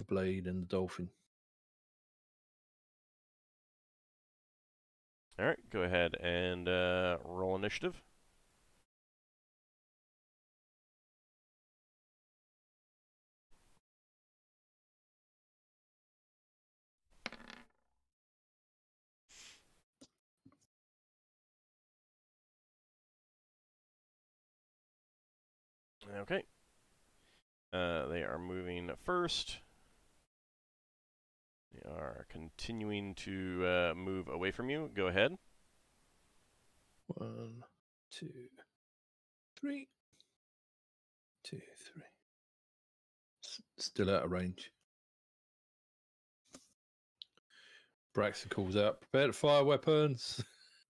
blade and the dolphin. All right, go ahead and roll initiative. Okay. They are moving first. They are continuing to move away from you. Go ahead. 1, 2, 3. 2, 3. Still out of range. Braxon calls out, prepare to fire weapons.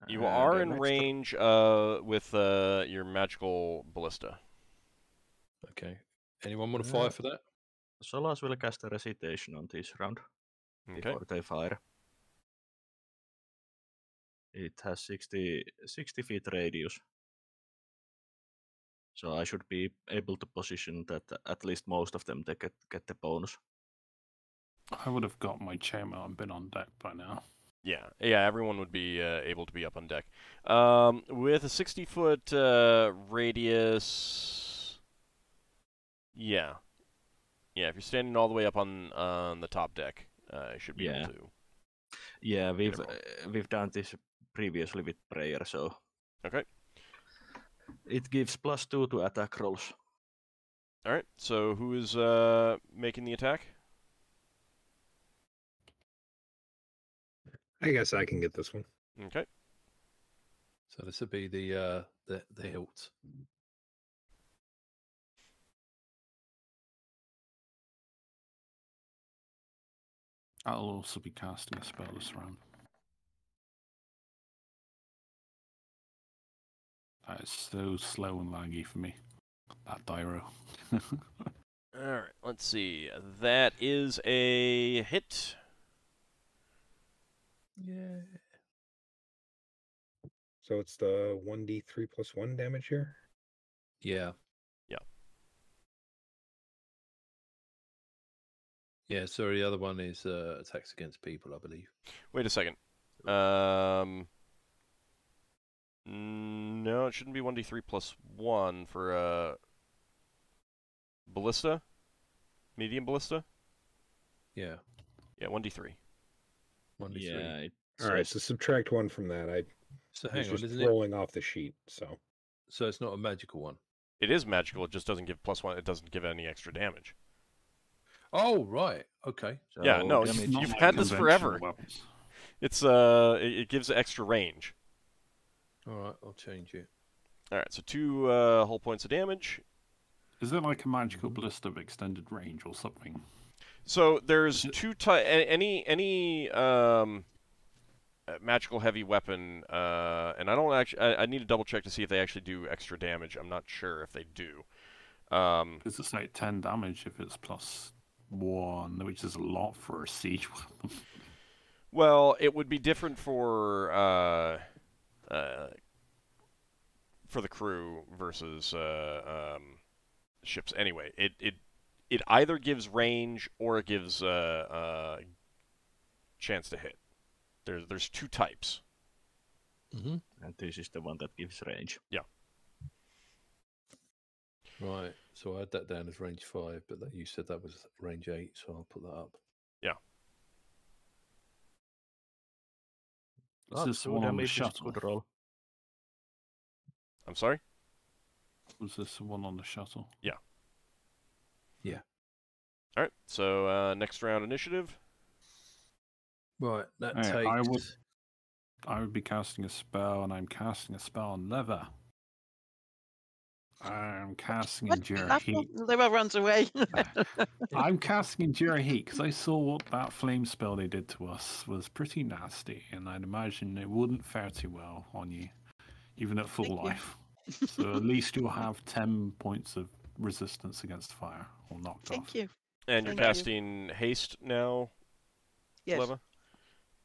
You are the in next range with your magical ballista. Okay. Anyone want to fire for that? Solas will cast a recitation on this round Okay. before they fire. It has 60 feet radius. So I should be able to position that at least most of them they get the bonus. I would have got my chainmail and been on deck by now. Yeah, everyone would be able to be up on deck. With a 60-foot radius, yeah, if you're standing all the way up on the top deck, you should be able to. Yeah, we've done this previously with prayer, so Okay. it gives +2 to attack rolls. All right. So who is making the attack? I guess I can get this one. Okay. So this would be the hilt. I'll also be casting a spell this round. That is so slow and laggy for me. That die roll. All right. Let's see. That is a hit. Yeah. So it's the 1d3 + 1 damage here. Yeah. Yeah. Yeah, sorry, the other one is attacks against people, I believe. Wait a second. No, it shouldn't be 1d3 + 1 for ballista. Medium ballista. Yeah. Yeah, 1d3. 1d3. Yeah. All right, so subtract 1 from that. I So was hang on, just isn't it? rolling off the sheet. So So it's not a magical one. It is magical. It just doesn't give +1. It doesn't give any extra damage. Oh right. Okay. So Yeah, no, damage- you've Not had like this forever. conventional weapons. It's it gives extra range. All right, I'll change it. All right, so 2 whole points of damage. Is it like a magical ballista of extended range or something? So there's 2 any magical heavy weapon, and I don't actually. I need to double check to see if they actually do extra damage. I'm not sure if they do. Because it's like 10 damage if it's +1, which is a lot for a siege weapon. Well, it would be different for the crew versus ships. Anyway, it either gives range or it gives chance to hit. There's 2 types. Mm-hmm. And this is the one that gives range. Yeah. Right. So I had that down as range 5, but you said that was range 8, so I'll put that up. Yeah. Is this the one on the shuttle? Good roll. I'm sorry? Was this the one on the shuttle? Yeah. Yeah. All right. So next round initiative. Right. That Hey, takes. I would be casting a spell, and I'm casting a spell on leather. I'm casting Endure Heat. Lever runs away. I'm casting Endure Heat because I saw what that flame spell they did to us was pretty nasty, and I'd imagine it wouldn't fare too well on you, even at full Thank you. life. So at least you'll have 10 points of resistance against fire, or knocked Thank off. you. And you're Thank you. casting haste now, Yes. Leva?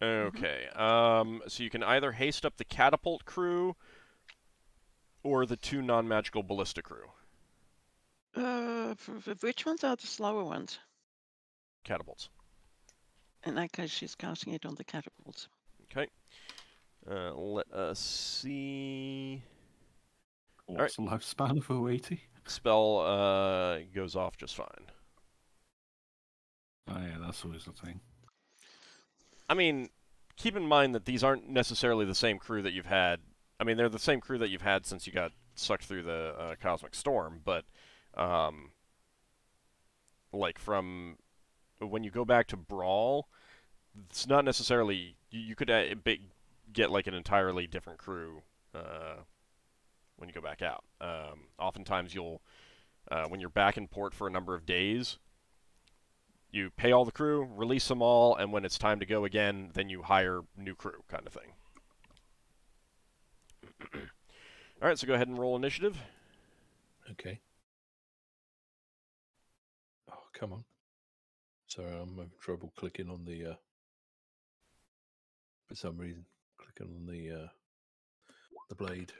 Okay. So you can either haste up the catapult crew or the 2 non-magical ballista crew. Which ones are the slower ones? Catapults. In that case, she's casting it on the catapults. Okay. Let us see. What's the lifespan of 080? Spell goes off just fine. Oh yeah, that's always the thing. I mean, keep in mind that these aren't necessarily the same crew that you've had. I mean, they're the same crew that you've had since you got sucked through the Cosmic Storm, but like from when you go back to Brawl, it's not necessarily you could get like an entirely different crew when you go back out. Oftentimes you'll when you're back in port for a number of days, you pay all the crew, release them all, and when it's time to go again, then you hire new crew, kind of thing. All right, so go ahead and roll initiative. Okay. Oh, come on. Sorry, I'm having trouble clicking on the, for some reason, clicking on the blade.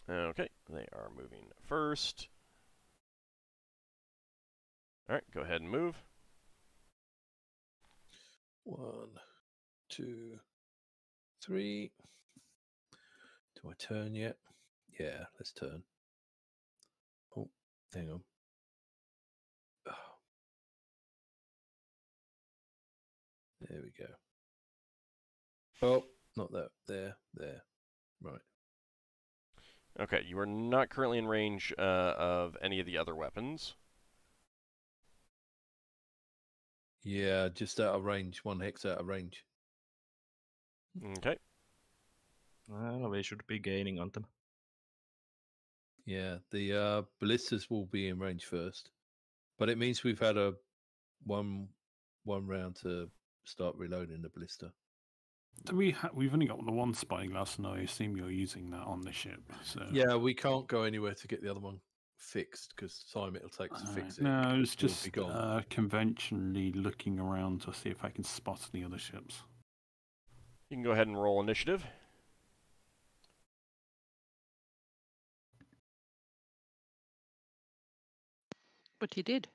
Okay, they are moving first. All right, go ahead and move. 1, 2, 3. Do I turn yet? Yeah, let's turn. Oh, hang on. Oh. There we go. Oh, not that. There. Right. Okay, you are not currently in range of any of the other weapons. Yeah, just out of range. 1 hex out of range. Okay. Well, we should be gaining on them. Yeah, the ballistas will be in range first, but it means we've had a one round to start reloading the ballista. Do we've only got the one spyglass, and I assume you're using that on the ship. So Yeah, we can't go anywhere to get the other one fixed because time it'll take to fix it. No, it's It'll just be gone. conventionally looking around to see if I can spot any other ships. You can go ahead and roll initiative. But he did.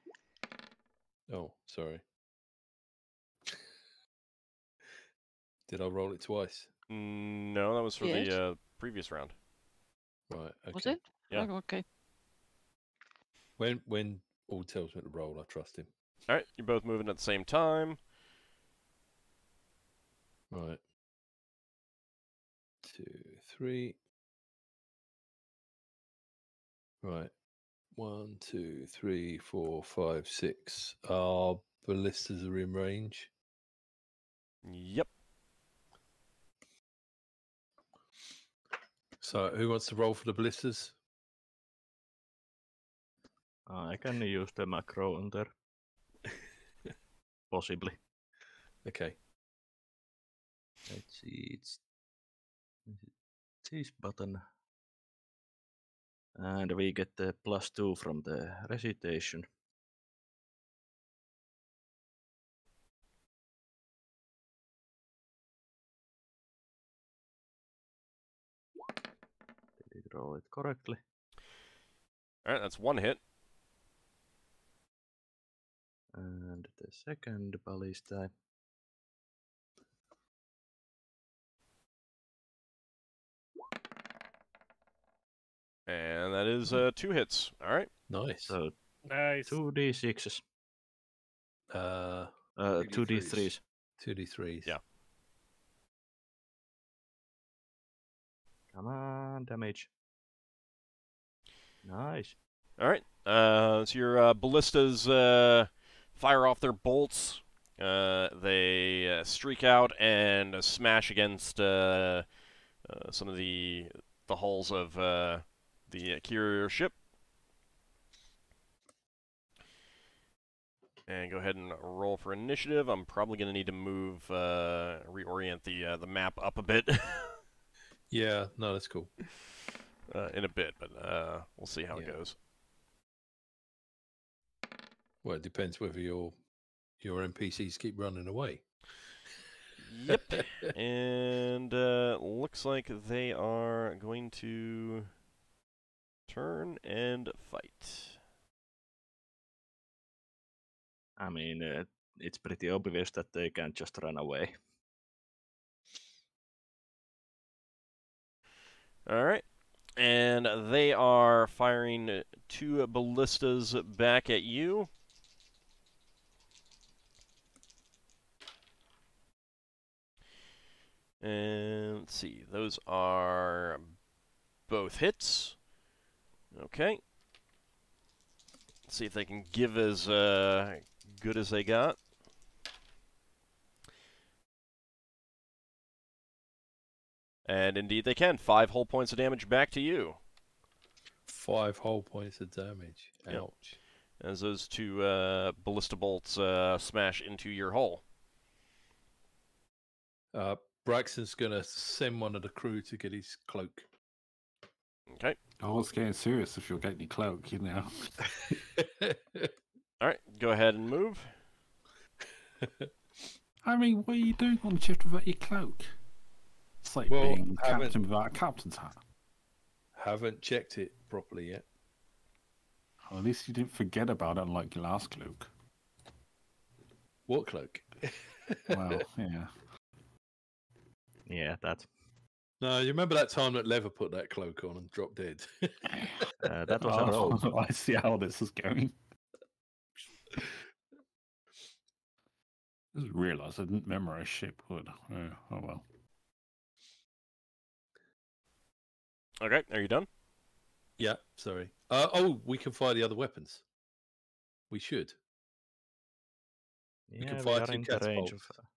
Oh, sorry. Did I roll it twice? No, that was for Yes. the previous round. Right. Okay. Was it? Yeah. Oh, okay. When all tells me to roll, I trust him. All right, you're both moving at the same time. Right. 2, 3. Right. 1, 2, 3, 4, 5, 6. Our ballistas are in range. Yep. So, who wants to roll for the ballistas? I can use the macro on there. Possibly. Okay. Let's see, it's this button. And we get the +2 from the recitation. Did it roll it correctly? All right, that's 1 hit. And the second ballista. And that is 2 hits. All right. Nice. So Nice. 2d6s. 2d3s. 2d3s. Yeah. Come on, damage. Nice. All right. So your ballistas fire off their bolts. They streak out and smash against some of the hulls of the carrier ship. And go ahead and roll for initiative. I'm probably going to need to move, reorient the map up a bit. Yeah, no, that's cool. In a bit, but we'll see how it goes. Well, it depends whether your NPCs keep running away. Yep. And looks like they are going to turn and fight. I mean, it's pretty obvious that they can't just run away. All right. And they are firing 2 ballistas back at you. And let's see, those are both hits. Okay. See if they can give as good as they got. And indeed they can. 5 whole points of damage back to you. 5 whole points of damage. Yep. Ouch. As those 2 ballista bolts smash into your hull. Braxton's going to send one of the crew to get his cloak. Okay. I was getting serious if you'll get your cloak, you know. Alright, go ahead and move. I mean, what are you doing on the shift without your cloak? It's like Well, being haven't- captain without a captain's hat. Haven't checked it properly yet. Well, at least you didn't forget about it, unlike your last cloak. What cloak? Well, yeah. Yeah, that. No, you remember that time that Lever put that cloak on and dropped dead? That was a roll. I see how this is going. I just realised I didn't memorize shipwood. Oh well. Okay, are you done? Yeah, sorry. We can fire the other weapons. We should. Yeah, can we fire are 2 in the range of. catapults.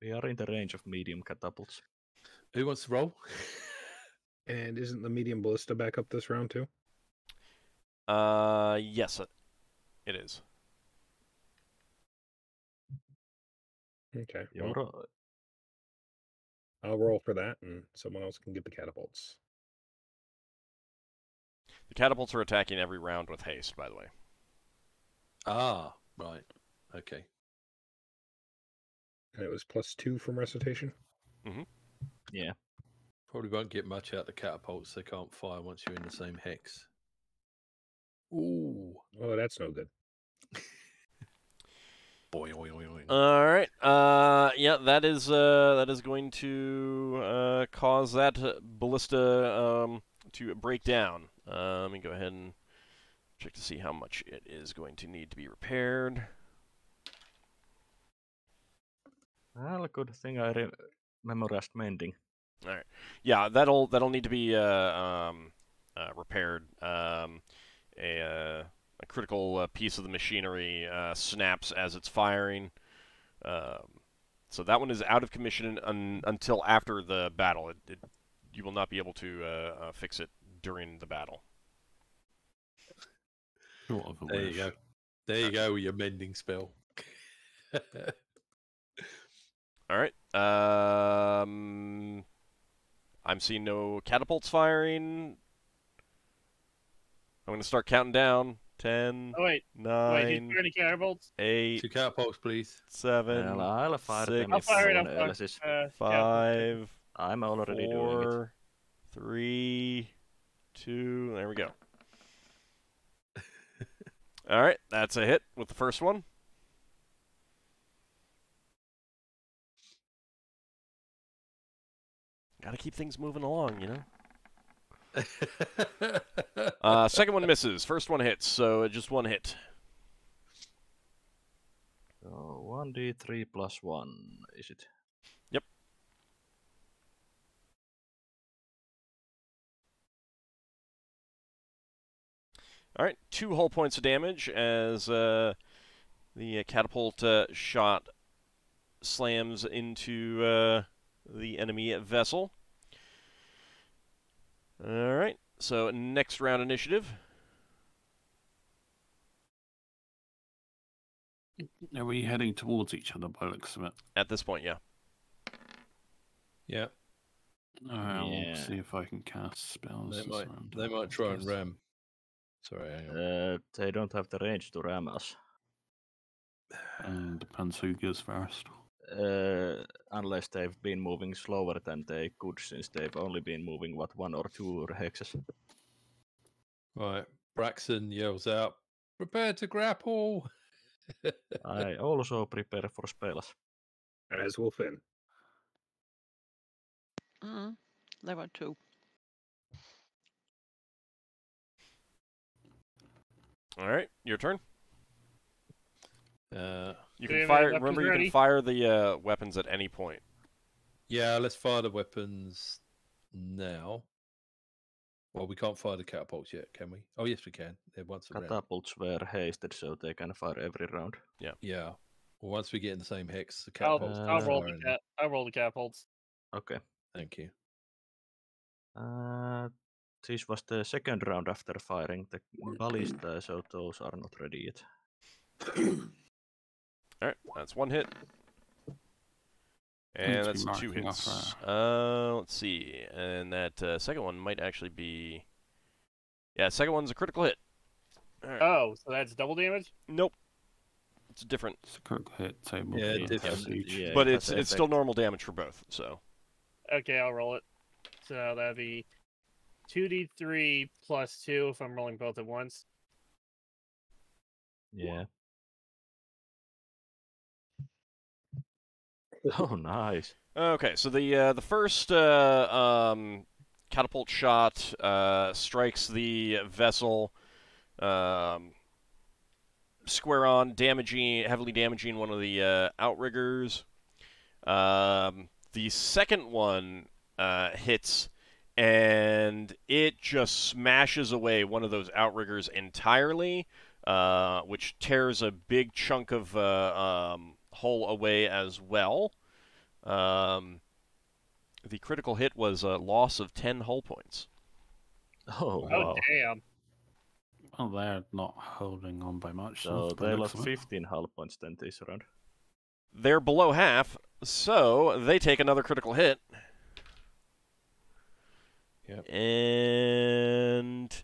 We are in the range of medium catapults. Who wants to roll? And isn't the medium ballista back up this round too? Yes, it is. Okay. You're, Well, I'll roll for that, and someone else can get the catapults. The catapults are attacking every round with haste, by the way. Ah, right. Okay. And it was +2 from recitation. yeah. Probably won't get much out of the catapults. They can't fire once you're in the same hex. Ooh. Oh, that's no good. Boing, boing, boing, boing. All right. Yeah, that is going to cause that ballista to break down. Let me go ahead and check to see how much it is going to need to be repaired. Well, good thing I memorized mending. All right. Yeah, that'll need to be repaired. A critical piece of the machinery snaps as it's firing. So that one is out of commission until after the battle. You will not be able to fix it during the battle. Short of a There you wish. go. There you go with your mending spell. All right. I'm seeing no catapults firing. I'm going to start counting down. 10, Oh wait, 9, wait, any catapults? 8, 2 catapults, please. 7, Well, I'll fire them I'll if fire it no up one front. else is. 5, I'm already doing it. 4, 3, 2. There we go. All right, that's a hit with the first one. Gotta keep things moving along, you know? Second one misses. First one hits, so just one hit. So 1d3 plus 1, is it? Yep. All right, 2 whole points of damage as the catapult shot slams into the enemy vessel. All right, so next round initiative. Are we heading towards each other by the looks of it? At this point, yeah. Yeah. I'll Yeah. see if I can cast spells. They might try and ram. Sorry, hang on. They don't have the range to ram us. Depends who goes first. Unless they've been moving slower than they could, since they've only been moving, 1 or 2 hexes. Right. Braxon yells out, "Prepare to grapple!" I also prepare for spells. As will Finn. There were 2. All right, your turn. Uh, You Do can you have fire. any Remember, weapons you ready? can fire the weapons at any point. yeah, let's fire the weapons now. Well, we can't fire the catapults yet, can we? Oh, yes, we can. They're once a round. Catapults were hasted, so they can fire every round. Yeah. Well, once we get in the same hex, the I'll, catapults I'll can roll fire. the I'll roll the catapults. Okay. Thank you. This was the second round after firing the ballista, so those are not ready yet. Alright, that's one hit. And Seems to that's be 2 marking hits. off, Let's see. And that second one might actually be... Yeah, second one's a critical hit. Alright. Oh, so that's double damage? Nope. It's different. It's a quick hit table. Yeah, for different. each. Yeah, But it it's has it's still effect. normal damage for both, so... Okay, I'll roll it. So that'd be 2d3 plus 2 if I'm rolling both at once. Yeah. Oh, nice. Okay, so the first catapult shot strikes the vessel square on, heavily damaging one of the outriggers. The second one hits, and it just smashes away one of those outriggers entirely, which tears a big chunk of hull away as well. The critical hit was a loss of 10 hull points. Oh, Oh, wow. damn. Well, they're not holding on by much. So by they the lost looks of it. 15 hull points then this round. They're below half, so they take another critical hit. Yep. And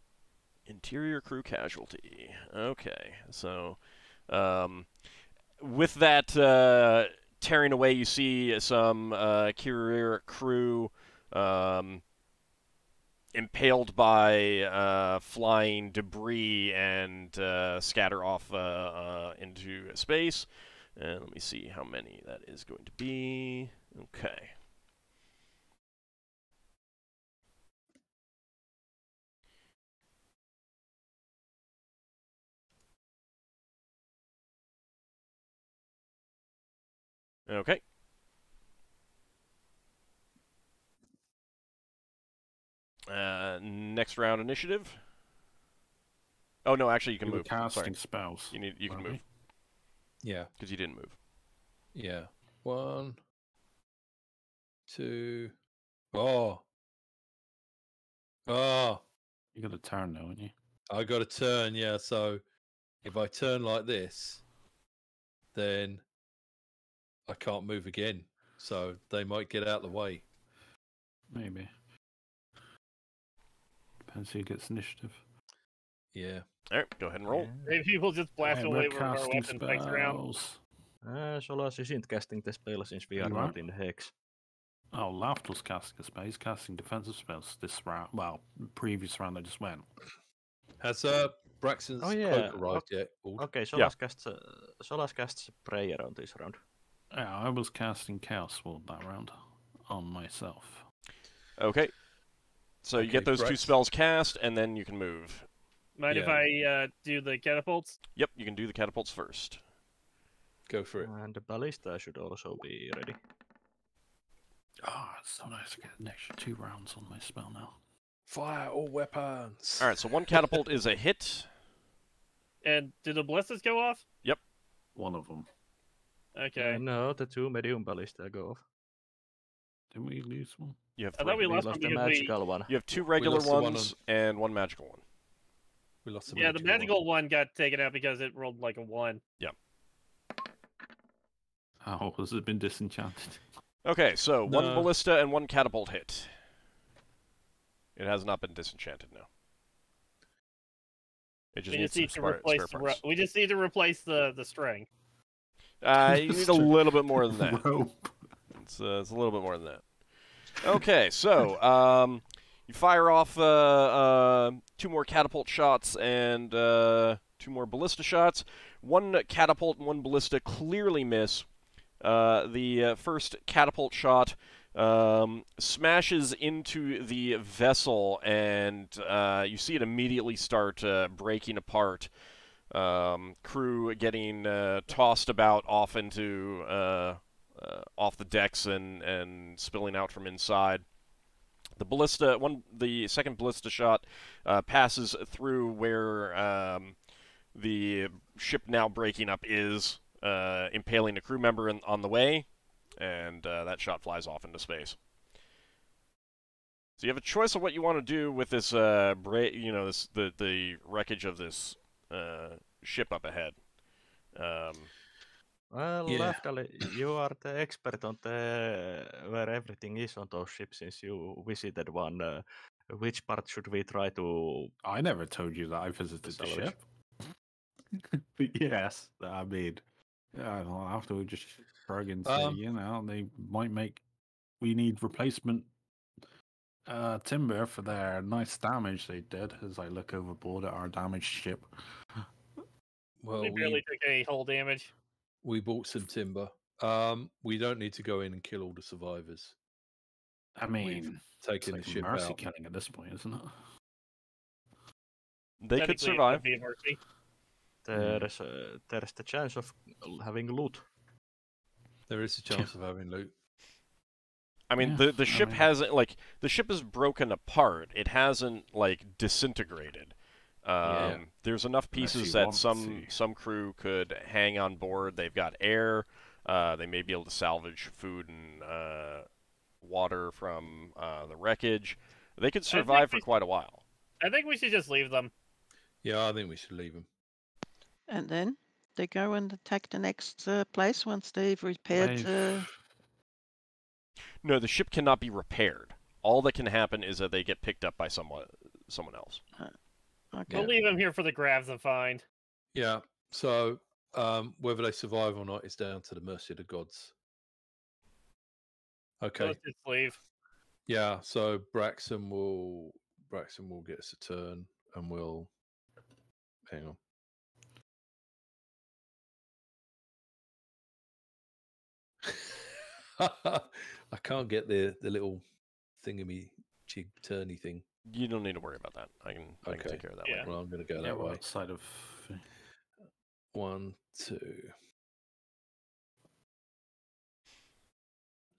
interior crew casualty. Okay, so with that tearing away, you see some carrier crew impaled by flying debris and scatter off into space. And let me see how many that is going to be. Okay. Okay. Next round initiative. Oh no, actually you can You were move. casting Sorry. spells. You can weren't move you? Yeah. because you didn't move. Yeah. 1, 2. Oh. Oh. You got a turn though, haven't you? I got a turn, yeah. So if I turn like this, then I can't move again. So they might get out of the way. Maybe. Depends who gets initiative. Yeah. All right, go ahead and roll. Maybe people just blast Hey, away we're with our casting weapons next round. spells. Solas isn't casting the spell since we are You not are? in the hex. Oh, Lafdul's casting a spell. He's casting defensive spells this round. Well, previous round I just went. Has Braxton's Oh, yeah. cloak arrived yet? Ald? Okay, Yeah. Solas casts prayer on this round. Yeah, I was casting Chaos Ward that round on myself. Okay. So you Okay, get those two Brax. spells cast, and then you can move. Mind if Yeah. I do the catapults? Yep, you can do the catapults first. Go for it. And the ballista should also be ready. Oh, it's so nice to get an extra 2 rounds on my spell now. Fire all weapons. All right, so one catapult is a hit. And do the ballistas go off? One of them. Okay. No, the 2 medium ballista go off. Didn't we lose one? You have I 3. thought we We lost lost one the because we... magical one. You have 2 regular lost the one ones and 1 magical one. We lost Yeah, the magical one got taken out because it rolled like a 1. Oh, has it been disenchanted? Okay, so 1 No. ballista and 1 catapult hit. It has not been disenchanted, no. It just We needs just need some to spare replace parts. we just need to replace the string. You need a little bit more than that. Rope. It's a little bit more than that. Okay, so you fire off 2 more catapult shots and 2 more ballista shots. 1 catapult and 1 ballista clearly miss. The first catapult shot smashes into the vessel, and you see it immediately start breaking apart. Crew getting tossed about off into off the decks and spilling out from inside. the second ballista shot passes through where the ship now breaking up is, impaling a crew member on the way, and that shot flies off into space. So you have a choice of what you want to do with this, the wreckage of this ship up ahead. Well, Yeah. Lafdul, you are the expert on where everything is on those ships since you visited one. Which part should we try to? I never told you that I visited the salvage? ship. But yes, I mean, well, after we just shrug and say, they might make. We need replacement timber for their nice damage they did. As I look overboard at our damaged ship. Well, We barely took any hull damage. we bought some timber. We don't need to go in and kill all the survivors. I mean, Taking it's the like ship mercy out. killing at this point, isn't it? They could Technically, it survive. would be a mercy. There's the chance of having loot. There is a chance of having loot. I mean, Yeah, the ship hasn't, like, the ship is broken apart. It hasn't, like, disintegrated. There's enough pieces that some crew could hang on board. They've got air. They may be able to salvage food and water from the wreckage. They could survive for quite a while. I think we should just leave them. Yeah, I think we should leave them. And then they go and attack the next place once they've repaired. No, the ship cannot be repaired. All that can happen is that they get picked up by someone else. Okay. We'll leave them here for the grabs and find. Yeah. So whether they survive or not is down to the mercy of the gods. Okay. So let's just leave. Yeah. So Braxon will get us a turn, and we'll hang on. I can't get the little thingy jig turny thing. You don't need to worry about that. I can take care of that. Yeah. Well, I'm going to go Yeah, that way. outside of 1, 2,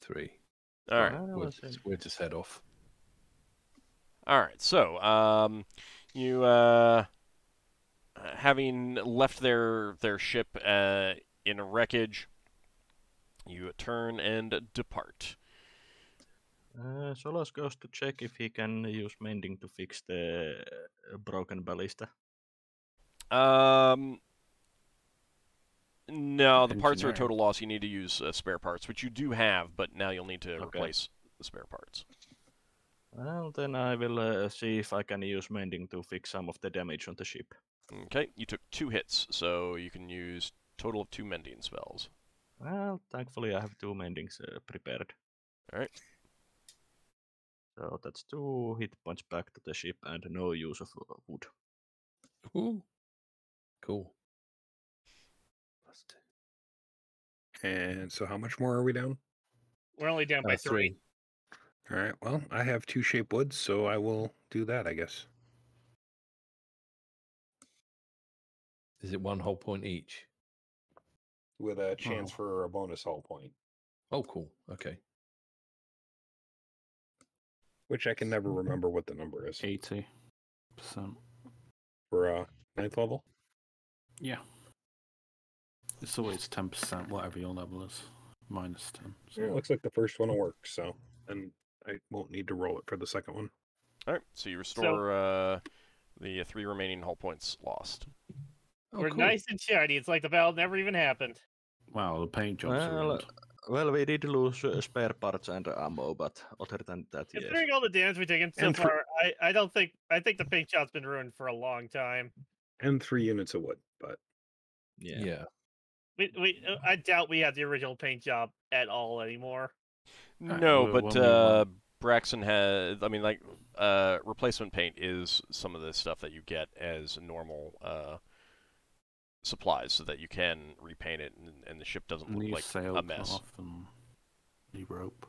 3. All right. We'll just head off. All right. So, you having left their ship in a wreckage, you turn and depart. Solas goes to check if he can use mending to fix the broken ballista. No, the parts are a total loss. You need to use spare parts, which you do have, but now you'll need to replace the spare parts. Well, then I will see if I can use mending to fix some of the damage on the ship. Okay, you took 2 hits, so you can use total of 2 mending spells. Well, thankfully I have 2 mendings prepared. All right. So that's 2 hit points back to the ship and no use of wood. Ooh. Cool. And so how much more are we down? We're only down by 3. All right, well, I have 2 shape woods, so I will do that, I guess. Is it 1 whole point each? With a chance for a bonus hull point. Oh, cool. Okay. Which I can never remember what the number is. 80%. For 9th level? Yeah. It's always 10%, whatever your level is. Minus 10. So. Yeah, it looks like the first one will work, so then I won't need to roll it for the second one. All right, so you restore the 3 remaining hull points lost. Oh, We're cool. nice and shiny. It's like the battle never even happened. Wow, the paint jobs are Well, we did lose spare parts and ammo, but other than that, yes. Considering all the damage we've taken so far, I think the paint shop's been ruined for a long time. And 3 units of wood, but Yeah. I doubt we have the original paint job at all anymore. No, when we but won. Braxon has. I mean, like, replacement paint is some of the stuff that you get as normal supplies, so that you can repaint it, and the ship doesn't look new like a mess. sailcloth and new rope,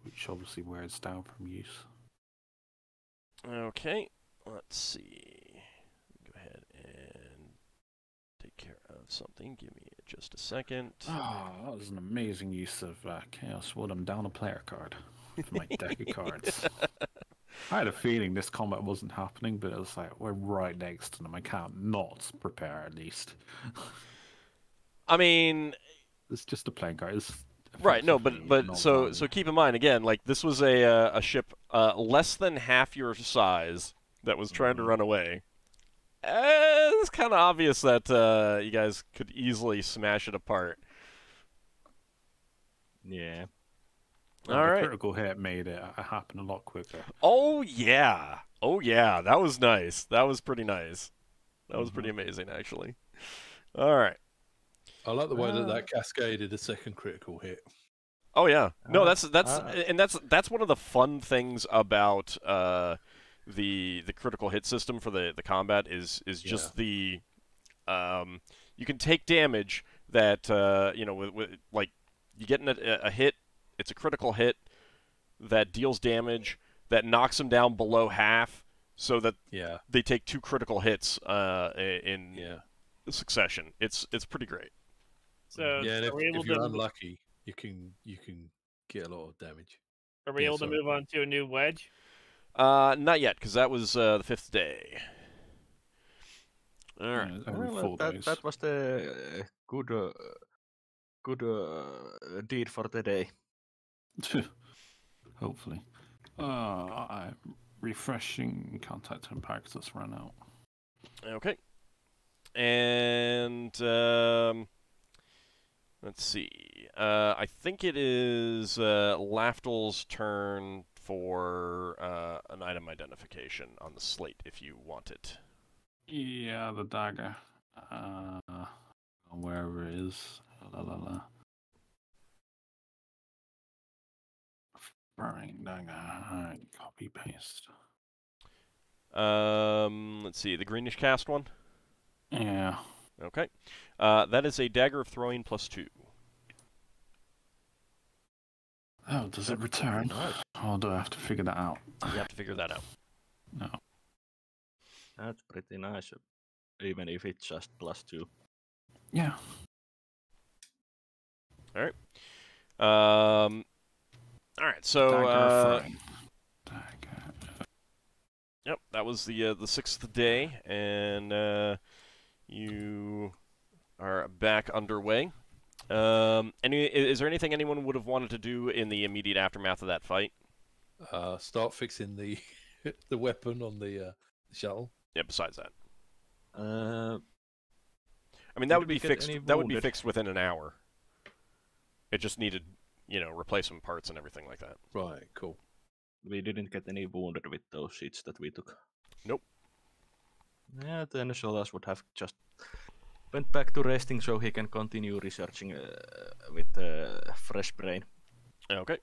which obviously wears down from use. Okay, let's see. Go ahead and take care of something. Give me just a second. Oh, that was an amazing use of Chaos Wood. I'm down a player card. for my deck of cards. I had a feeling this combat wasn't happening, but it was like, we're right next to them. I can't not prepare at least. I mean, It's just a playing card. It's right? No, effectively but not so value. keep in mind again, like this was a ship less than half your size that was trying to run away. It's kind of obvious that you guys could easily smash it apart. Yeah. Well, All the right. critical hit made it happen a lot quicker. Oh yeah, that was nice. That was pretty nice. That was pretty amazing, actually. All right. I like the way that cascaded a second critical hit. Oh yeah. No, that's uh, and that's one of the fun things about the critical hit system for the combat is just the you can take damage that you know with like you get a hit, it's a critical hit that deals damage that knocks them down below half, so that they take 2 critical hits in succession. It's pretty great. So and if you're unlucky, you can get a lot of damage. Are we able to move on to a new wedge? Not yet, because that was the 5th day. All right. Well, that was the good deed for the day. Hopefully. Refreshing contact impacts has run out. Okay. And let's see. I think it is Lafdul's turn for an item identification on the slate if you want it. Yeah, the dagger. Wherever it is. Burning dagger. Alright, copy paste. Let's see. The greenish cast one? Yeah. Okay. That is a dagger of throwing +2. Oh, does it return? Or do I have to figure that out? You have to figure that out. No. That's pretty nice, even if it's just +2. Yeah. All right. All right. So. Yep, that was the 6th day, and you are back underway. Is there anything anyone would have wanted to do in the immediate aftermath of that fight? Start fixing the the weapon on the shuttle. Yeah. Besides that, I mean that would be fixed. That would be fixed within an hour. It just needed, replacement parts and everything like that. Right. Cool. We didn't get any wounded with those sheets that we took. Nope. Yeah, then Solas would have just went back to resting so he can continue researching with fresh brain. Okay.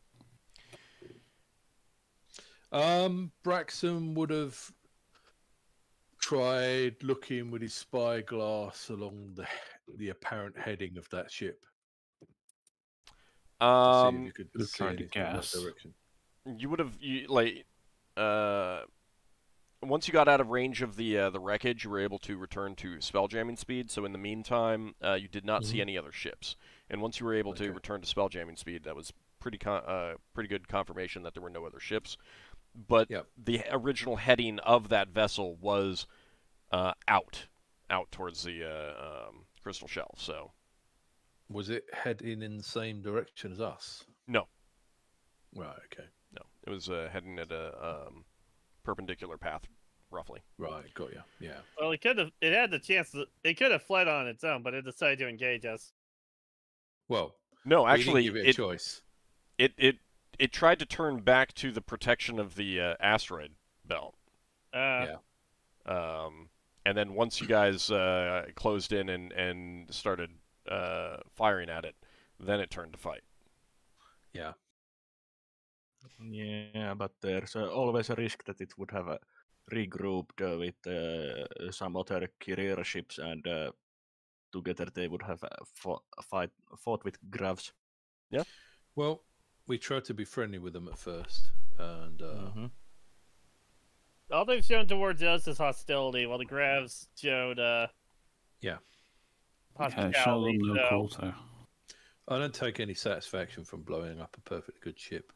Braxon would have tried looking with his spyglass along the apparent heading of that ship. To see if you could see anything in that direction. You would have once you got out of range of the wreckage, you were able to return to spelljamming speed. So in the meantime, you did not see any other ships. And once you were able to return to spelljamming speed, that was pretty good confirmation that there were no other ships. But the original heading of that vessel was out towards the crystal shelf. So was it heading in the same direction as us? No. Right. Okay. No, it was heading at a perpendicular path, roughly. Right, got you. Yeah. Well, it had the chance. It could have fled on its own, but it decided to engage us. Well, no, actually, give it a choice. It tried to turn back to the protection of the asteroid belt. Yeah. And then once you guys closed in and started firing at it, then it turned to fight. Yeah. Yeah, but there's always a risk that it would have regrouped with some other carrier ships, and together they would have fought with Gravs. Yeah. Well, we tried to be friendly with them at first, and all they've shown towards us is hostility, while the Gravs showed hospitality. I don't take any satisfaction from blowing up a perfectly good ship.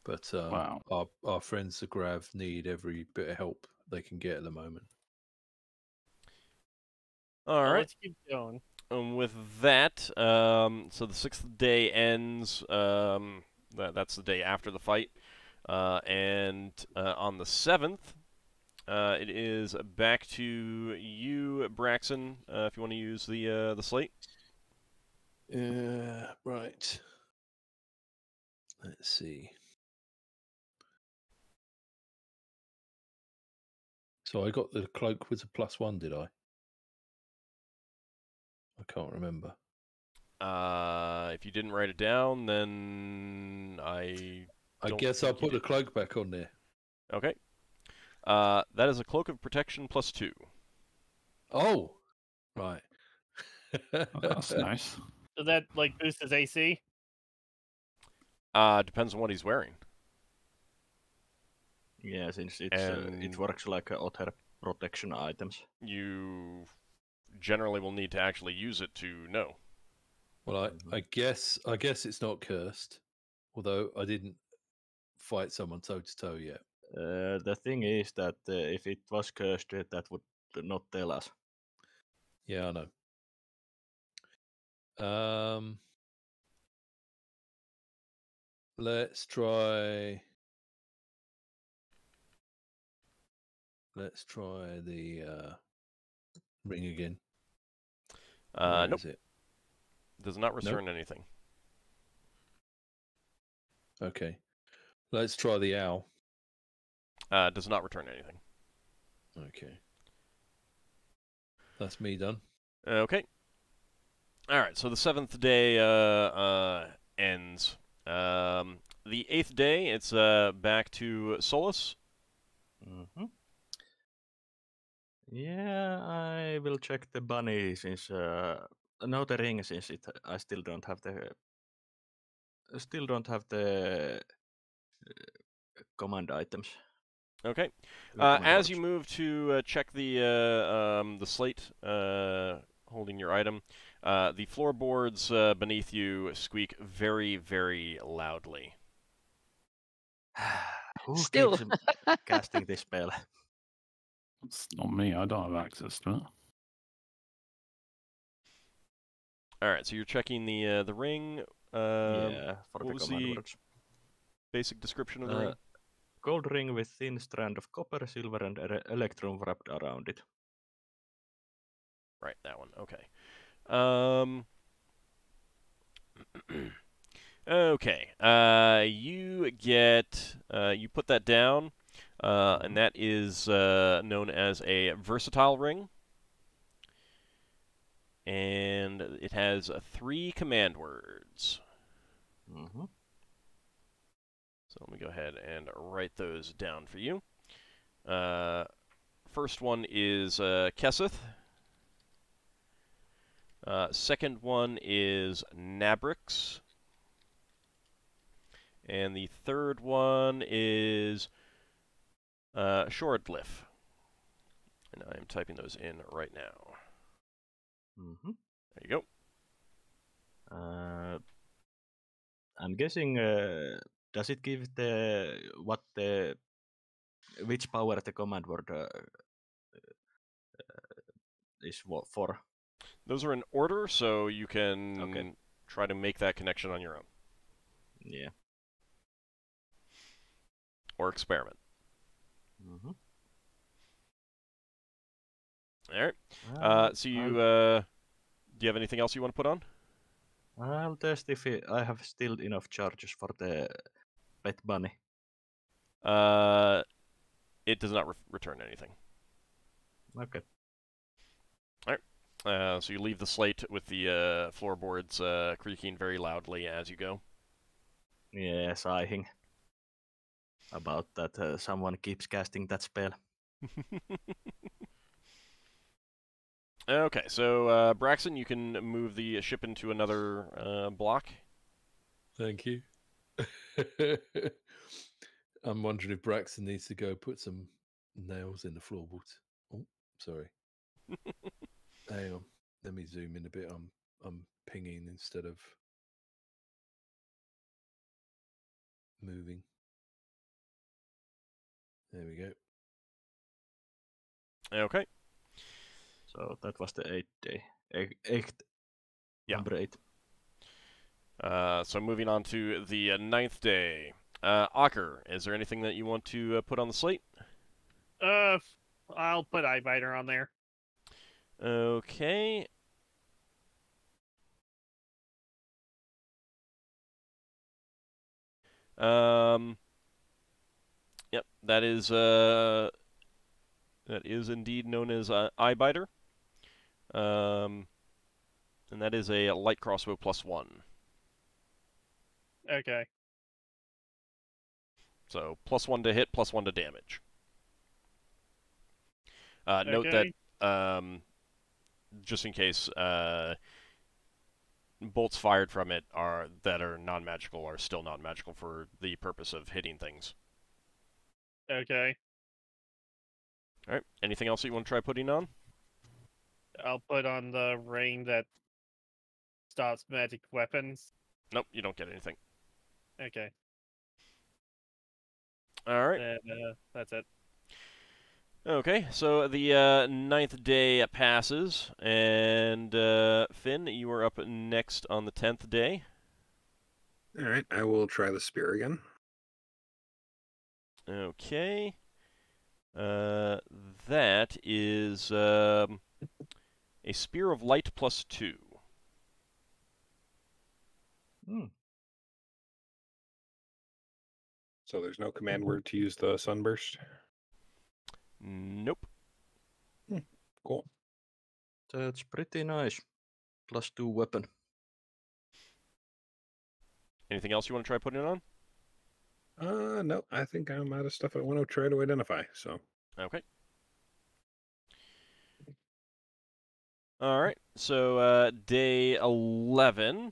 But Wow. our friends the Grav need every bit of help they can get at the moment. All Well, right. let's keep going. With that, so the 6th day ends. That's the day after the fight, and on the 7th, it is back to you, Braxon. If you want to use the slate. Right. Let's see. So I got the cloak was a +1, did I? I can't remember. If you didn't write it down, then I guess I'll put the cloak back on there. Okay. That is a cloak of protection +2. Oh, right. Oh, that's nice. Does that like boost his AC? Depends on what he's wearing. Yeah, since it works like other protection items. You generally will need to actually use it to know. Well, I guess it's not cursed, although I didn't fight someone toe to toe yet. The thing is that if it was cursed, that would not tell us. Yeah, I know. Let's try the ring again. Where Nope. is it? Does not return anything. Okay. Let's try the owl. Does not return anything. Okay. That's me done. Okay. All right. So the 7th day ends. The 8th day, it's back to Solas. Mm-hmm. Yeah, I will check the bunny since no, the ring since I still don't have the command items. Okay. Command As you words. move to check the slate holding your item, the floorboards beneath you squeak very, very loudly. Who Still. keeps casting this spell? It's not me. I don't have access to it. All right, so you're checking the ring. Yeah, for what the was command the words. basic description of the ring? Gold ring with thin strand of copper, silver, and electrum wrapped around it. Right, that one. Okay. Okay. You get you put that down, and that is known as a versatile ring, and it has 3 command words. Mm-hmm. So let me go ahead and write those down for you. First one is Kesseth. Second one is Nabrix. And the third one is Shordliff. And I am typing those in right now. Mm-hmm. There you go. I'm guessing, does it give which power the command word is for? Those are in order, so you can try to make that connection on your own. Yeah. Or experiment. Mm-hmm. All right. So you, do you have anything else you want to put on? I'll test if I have still enough charges for the pet bunny. It does not return anything. Okay. All right. So you leave the slate with the floorboards creaking very loudly as you go. Yeah, sighing about that someone keeps casting that spell. Okay, so Braxon, you can move the ship into another block. Thank you. I'm wondering if Braxon needs to go put some nails in the floorboards. Oh, sorry. Hang on. Let me zoom in a bit. I'm pinging instead of moving. There we go. Okay. So that was the 8th day. Eighth. Yeah. Number 8. So moving on to the 9th day. Ockar, is there anything that you want to put on the slate? I'll put Eyebiter on there. Okay. Yep, that is indeed known as Eyebiter. And that is a light crossbow +1. Okay. So +1 to hit, +1 to damage. Note that, just in case, bolts fired from it that are non-magical are still non-magical for the purpose of hitting things. Okay. All right. Anything else that you want to try putting on? I'll put on the ring that stops magic weapons. Nope, you don't get anything. Okay. All right. And that's it. Okay, so the 9th day passes, and Finn, you are up next on the 10th day. All right, I will try the spear again. Okay. That is a spear of light +2. So there's no command word to use the sunburst. Nope. Cool. That's pretty nice. +2 weapon. Anything else you want to try putting on? No, I think I'm out of stuff I want to try to identify, so. Okay. All right, so day 11.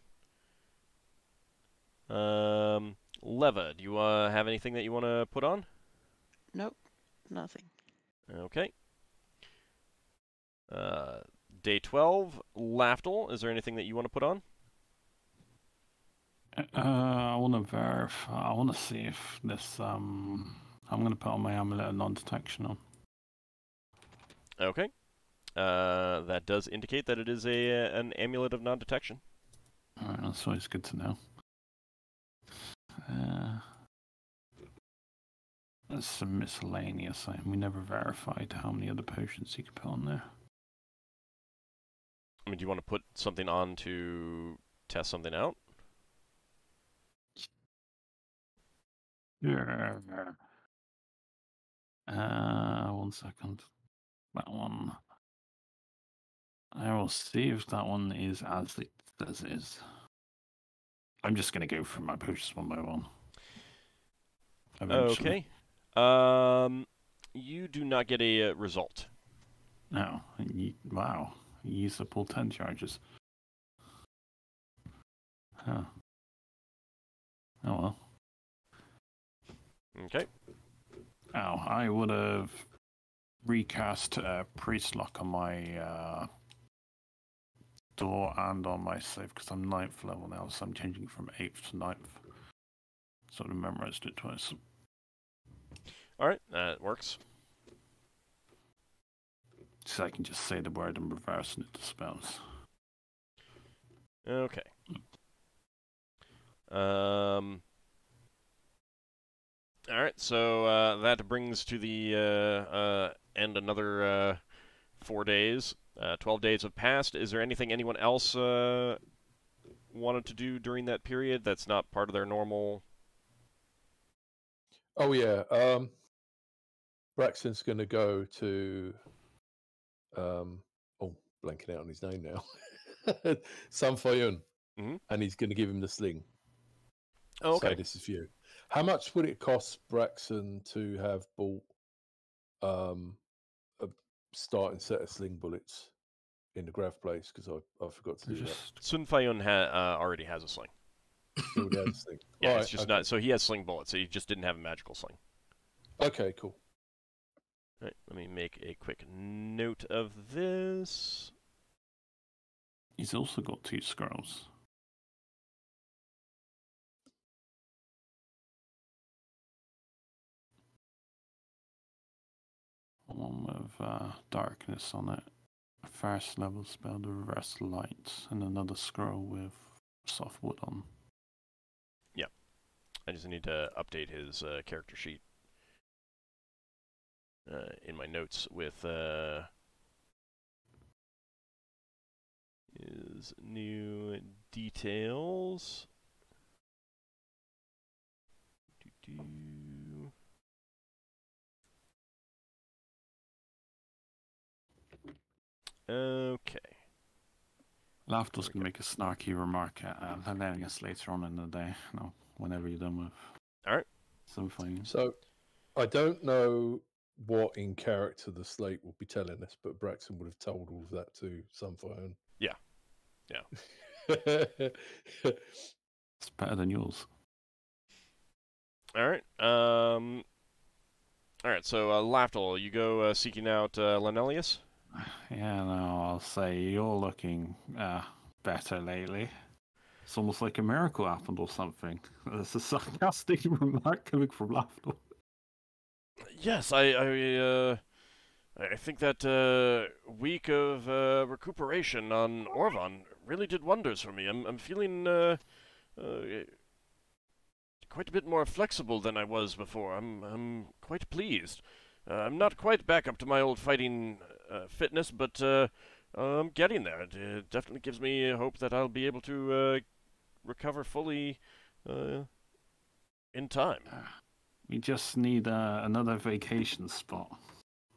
Leva, do you have anything that you want to put on? Nope, nothing. Okay. Day 12, Lafdul, is there anything that you want to put on? I want to verify. I want to see if this. I'm going to put on my amulet of non-detection on. Okay. That does indicate that it is an amulet of non-detection. Alright, that's always good to know. That's some miscellaneous. We never verified how many other potions you could put on there. I mean, do you want to put something on to test something out? Yeah. 1 second. That one. I will see if that one is as it says it is. I'm just going to go through my potions one by one. Eventually. Okay. You do not get a result. No. Wow. You used up all 10 charges. Huh. Oh well. Okay. Oh, I would have recast Priest Lock on my door and on my save because I'm 9th level now, so I'm changing from 8th to 9th. So I memorized it twice. Alright, that works. So I can just say the word and reverse and it dispels. Okay. Alright, so that brings to the end another 4 days. 12 days have passed. Is there anything anyone else wanted to do during that period that's not part of their normal... Oh, yeah. Braxton's going to go to... blanking out on his name now. Sanfayun. Mm-hmm. And he's going to give him the sling. Oh, okay. So this is for you. How much would it cost Braxton to have bought a starting set of sling bullets in the Grav place? Because I forgot to do that. Sun Fayun already has a sling. He already has a sling. Yeah, All it's just not... So he has sling bullets, so he just didn't have a magical sling. Okay, cool. All right, let me make a quick note of this. He's also got 2 scrolls. one with darkness on it. A first level spell to reverse light, and another scroll with soft wood on. Yeah. I just need to update his character sheet in my notes with his new details. Okay. Lafdul's gonna make a snarky remark at Hilarious later on in the day. No, whenever you're done with. Alright. Some fine. So, I don't know what in character the slate will be telling us, but Braxon would have told all of that to Sunfire. Yeah. It's better than yours. Alright. Alright, so Lafdul, you go seeking out Lenelius? Yeah, no, I'll say you're looking better lately. It's almost like a miracle happened or something. There's a sarcastic remark coming from Lafdul. Yes, I think that week of recuperation on Orvan really did wonders for me. I'm feeling quite a bit more flexible than I was before. I'm quite pleased. I'm not quite back up to my old fighting fitness, but I'm getting there. It definitely gives me hope that I'll be able to recover fully in time. We just need another vacation spot.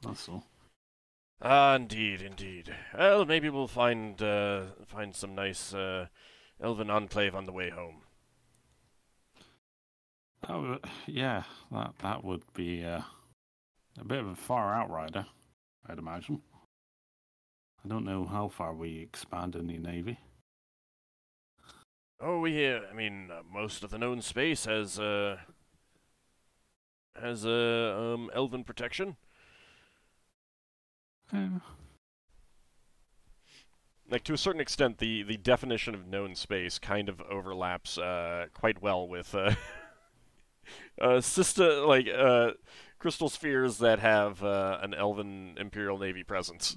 That's all. Ah, indeed. Well, maybe we'll find some nice elven enclave on the way home. Oh, yeah, that would be a bit of a far outrider, I'd imagine. I don't know how far we expand in the Navy. Oh, most of the known space has elven protection. Like, to a certain extent, the definition of known space kind of overlaps quite well with crystal spheres that have an elven Imperial Navy presence.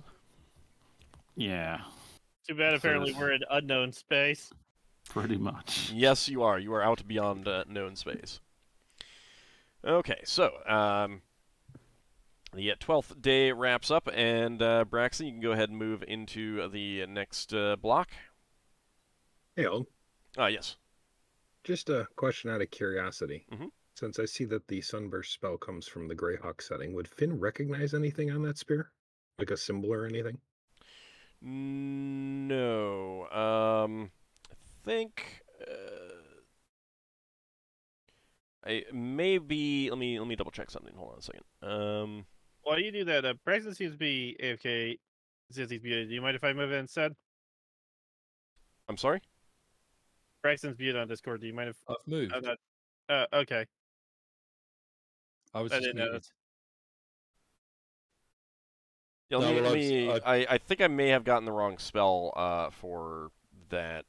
Yeah. Too bad. Apparently, we're in unknown space. Pretty much. Yes, you are. You are out beyond known space. Okay, so the 12th day wraps up, and Braxon, you can go ahead and move into the next block. Hey, Old. Yes. Just a question out of curiosity. Mm-hmm. Since I see that the Sunburst spell comes from the Greyhawk setting, would Finn recognize anything on that spear? Like a symbol or anything? No. I think I maybe let me double check something. Hold on a second. While you do that, Braxton seems to be AFK. Says he's muted. Do you mind if I move in instead? I'm sorry? Braxton's muted on Discord. Do you mind if I've moved. I'm not? Okay. I was I just didn't muted. notice. Yeah, No, I think I may have gotten the wrong spell for that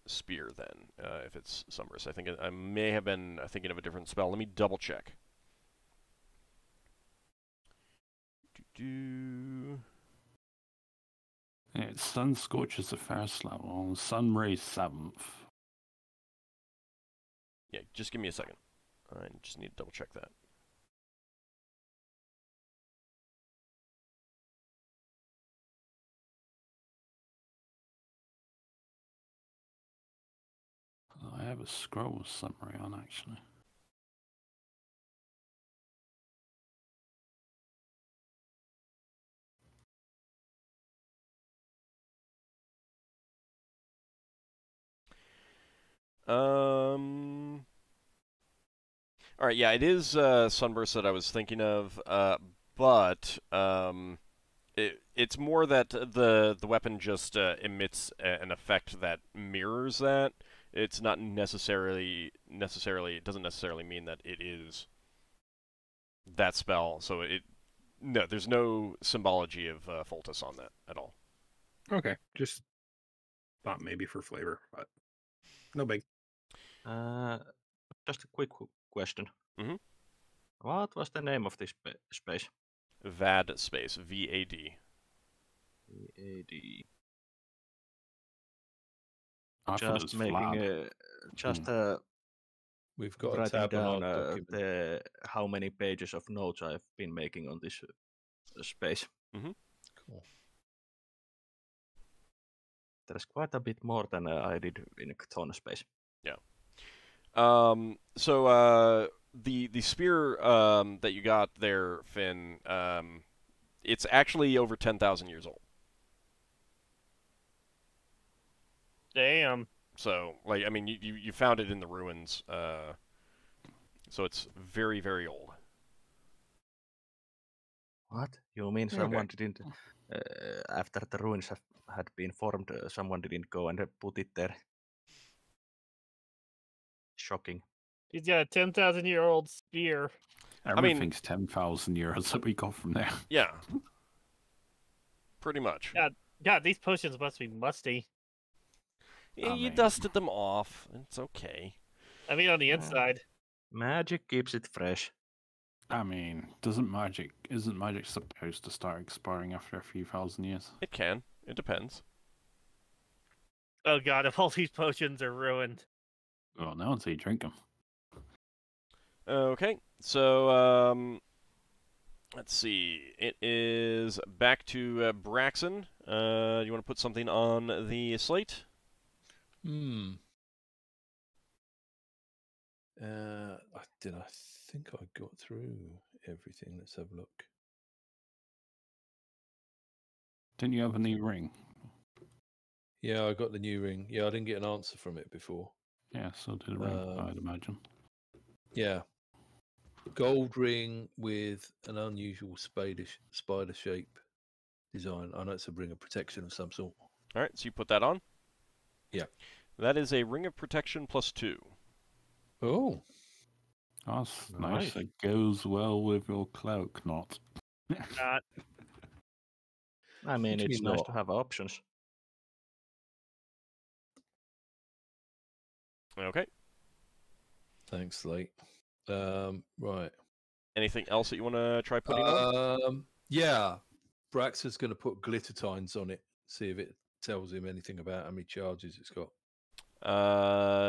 spear then, if it's Sunburst. I think I may have been thinking of a different spell. Let me double check. Yeah, it's Sun Scorch is the first level, Sun Ray 7th. Yeah, just give me a second. I just need to double check that. I have a scroll summary on, actually. All right, yeah, it is Sunburst that I was thinking of, but it's more that the weapon just emits an effect that mirrors that. It's not necessarily it doesn't necessarily mean that it is that spell. So no, there's no symbology of Foltest on that at all. Okay, just thought maybe for flavor, but no big. Just a quick question. Mm-hmm. What was the name of this space? VAD space, VAD. AD. I thought it was Just making Vlad. just We've got a writing tab on our down document. how many pages of notes I've been making on this space. Cool. There's quite a bit more than I did in Chthon space. Yeah. So the spear that you got there, Finn, it's actually over 10,000 years old. Damn. So, like, I mean, you found it in the ruins, so it's very, very old. What? You mean someone didn't, after the ruins had been formed, someone didn't go and put it there? Shocking. He's got a 10,000-year-old spear. Everything's 10,000 euros that we got from there. Yeah. Pretty much. God, these potions must be musty. Yeah, you mean- dusted them off. It's okay. I mean, on the inside. Magic keeps it fresh. I mean, isn't magic supposed to start expiring after a few thousand years? It can. It depends. Oh God, if all these potions are ruined. Well, no, until you drink them. Okay, so let's see. It is back to Braxon. You want to put something on the slate? I think I got through everything. Let's have a look. Didn't you have a new ring? Yeah, I got the new ring. Yeah, I didn't get an answer from it before. Yeah, so did a ring, I'd imagine. Yeah. Gold ring with an unusual spider shape design. I know it's a ring of protection of some sort. All right, so you put that on? Yeah. That is a ring of protection +2. Oh. That's Nice. nice. It goes well with your cloak knot. I mean, do you it's mean nice not? to have options. Okay. Thanks, Slate. Right. Anything else that you want to try putting on? Yeah. Braxon's going to put glitter tines on it. See if it tells him anything about how many charges it's got.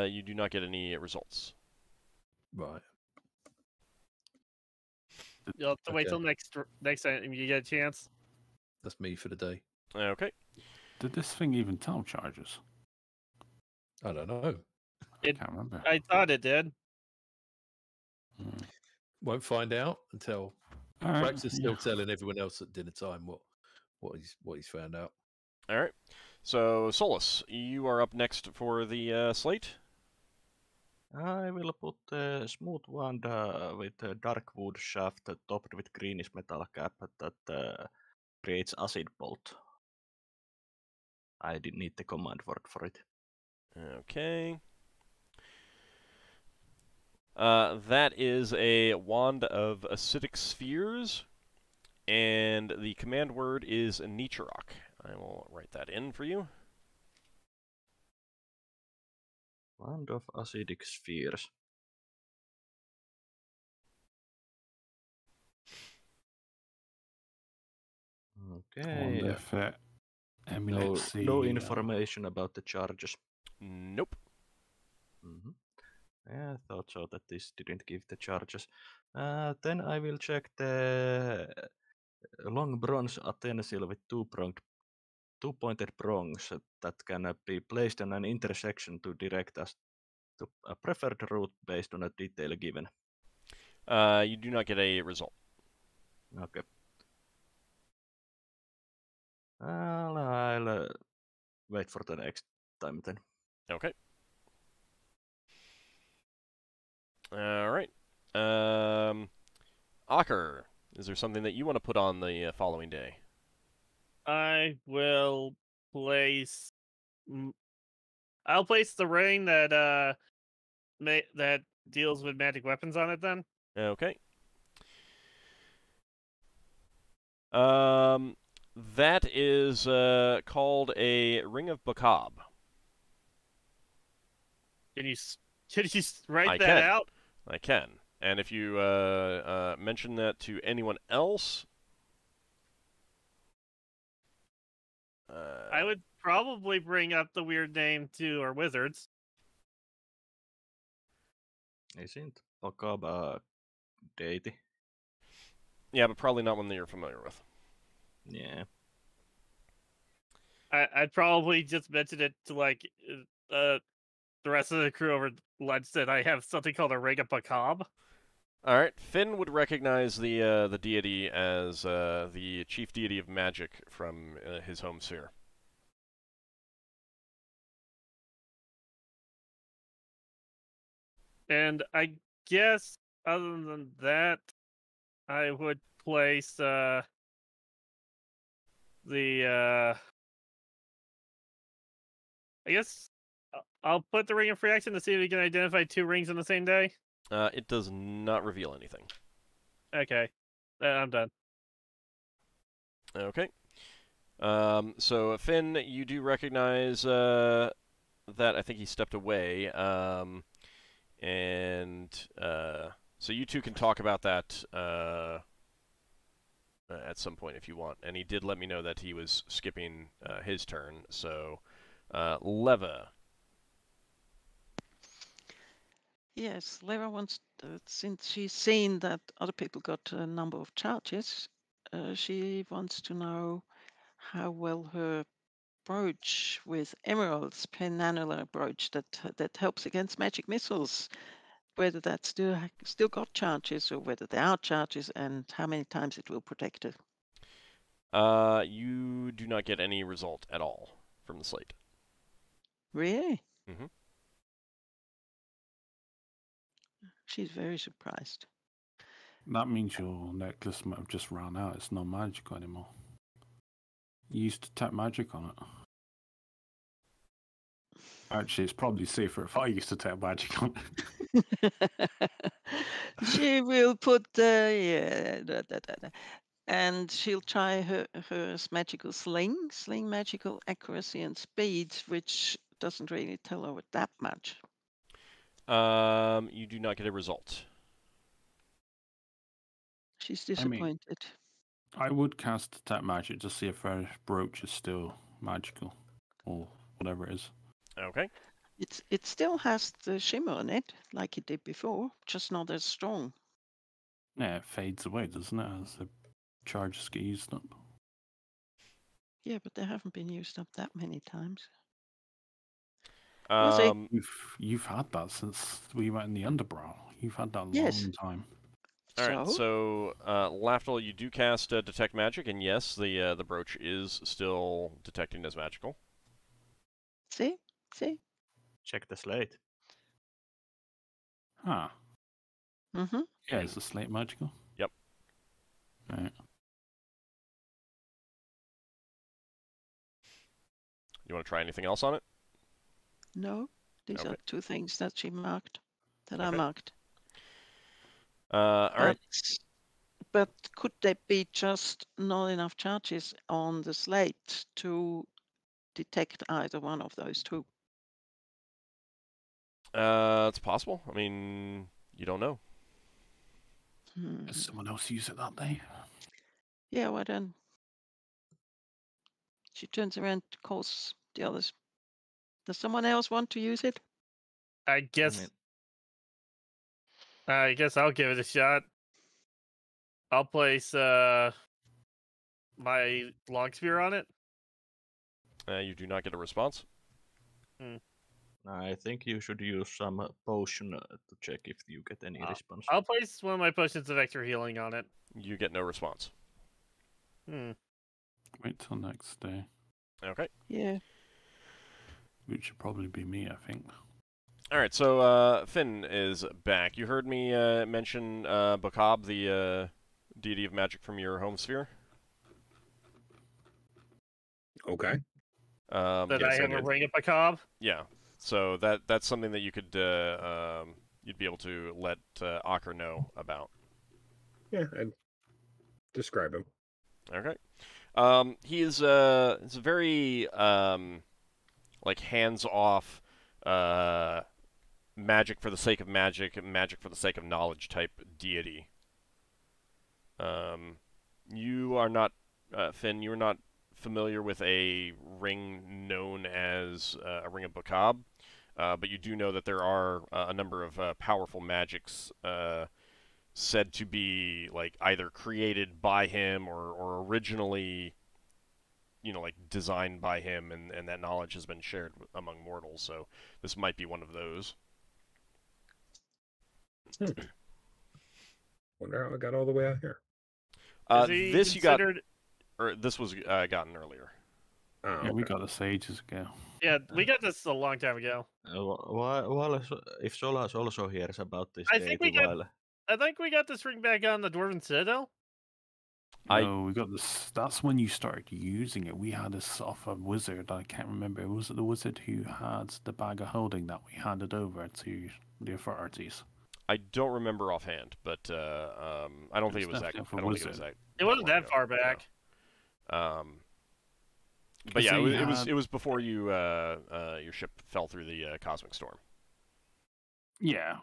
You do not get any results. Right. You'll have to wait Okay. till next time you get a chance. That's me for the day. Okay. Did this thing even tell charges? I don't know. I can't remember. I thought it did. Won't find out until All right, Braxon's still yeah. telling everyone else at dinner time what he's found out. All right. So, Solas, you are up next for the slate. I will put a smooth wand with a dark wood shaft topped with greenish metal cap that creates acid bolt. I did need the command word for it. Okay. That is a wand of acidic spheres, and the command word is Nichirok. I will write that in for you. Wand of acidic spheres. Okay. Wonder if it emulates the, No information about the charges. Nope. Yeah, I thought so that this didn't give the charges. Then I will check the long bronze utensil with two-pointed prongs that can be placed on an intersection to direct us to a preferred route based on a detail given. You do not get a result. Okay. I'll wait for the next time then. Okay. All right. Ockar, is there something that you want to put on the following day? I will place. I'll place the ring that that deals with magic weapons on it. Then. Okay. That is called a Ring of Bacab. Can you write I that can. out? I can. And if you mention that to anyone else, I would probably bring up the weird name to our wizards. Isn't Ockar a deity? Yeah, but probably not one that you're familiar with. Yeah. I'd probably just mention it to like the rest of the crew over lunch that I have something called a ring of macabre. All right, Finn would recognize the deity as the chief deity of magic from his home sphere. And I guess other than that, I would place I guess I'll put the ring of free action to see if we can identify 2 rings in the same day. It does not reveal anything. Okay, I'm done. Okay. So Finn, you do recognize that. I think he stepped away. So you two can talk about that at some point if you want. And he did let me know that he was skipping his turn. So, Leva. Yes, Leva wants, since she's seen that other people got a number of charges, she wants to know how well her brooch with emeralds, penannular brooch that helps against magic missiles, whether that still got charges or whether there are charges, and how many times it will protect her. You do not get any result at all from the slate. Really? Mm-hmm. She's very surprised. That means your necklace might have just run out. It's not magical anymore. You used to tap magic on it. Actually, it's probably safer if I used to tap magic on it. She will put and she'll try her magical sling magical accuracy and speed, which doesn't really tell her that much. You do not get a result. She's disappointed. I would cast tap magic to see if her brooch is still magical, or whatever it is. Okay. It still has the shimmer on it, like it did before, just not as strong. Yeah, it fades away, doesn't it, as the charges get used up? Yeah, but they haven't been used up that many times. You've had that since we went in the Underbrow. You've had that a long time. All right, so Lafdul, you do cast Detect Magic, and yes, the brooch is still detecting as magical. See? Check the slate. Huh. Mm-hmm. Yeah, is the slate magical? Yep. Right. You want to try anything else on it? No, these are 2 things that she marked, that I marked. All right. But could there be just not enough charges on the slate to detect either one of those 2? It's possible. I mean, you don't know. Does someone else use it that day? Yeah, why then? She turns around, calls the others. Does someone else want to use it? I guess I'll give it a shot. I'll place my long spear on it. You do not get a response. I think you should use some potion to check if you get any response. I'll place one of my potions of extra healing on it. You get no response. Wait till next day. Okay. Yeah. Which should probably be me, I think. All right, so Finn is back. You heard me mention Bakab, the deity of magic from your home sphere? Okay. That I have a ring of Bakab? Yeah. So that's something that you could you'd be able to let Ockar know about. Yeah, I'd describe him. Okay. He is it's a very like hands-off magic for the sake of magic, magic for the sake of knowledge type deity. You are not Finn. You are not familiar with a ring known as a Ring of Bacab, but you do know that there are a number of powerful magics said to be like either created by him or originally, like designed by him, and that knowledge has been shared among mortals. So this might be one of those. Wonder how I got all the way out here. Is he This you got, considered? or this was gotten earlier. Oh, Yeah, we okay. got this ages ago. Yeah, we got this a long time ago. If Solas also hears about this I think deity we got- while I think we got this ring back on the Dwarven Citadel. No, we got this. That's when you started using it. We had this off a wizard. I can't remember. Was it the wizard who had the bag of holding that we handed over to the authorities? I don't remember offhand, but I don't think it was that. definitely I don't think it was that. It wasn't long that ago, far back. Yeah. But yeah, So it was before your ship fell through the cosmic storm. Yeah,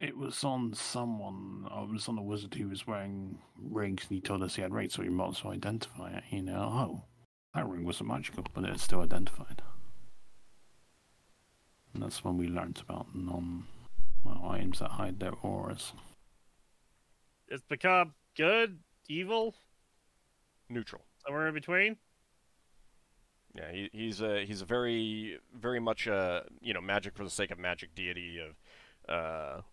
it was on someone. I was on a wizard who was wearing rings, and he told us he had rings, so we might as well identify it. Oh, that ring wasn't magical, but it's still identified. And that's when we learned about items that hide their auras. Is Bacab good, evil, Neutral. somewhere in between? Yeah, he's a very much magic for the sake of magic deity of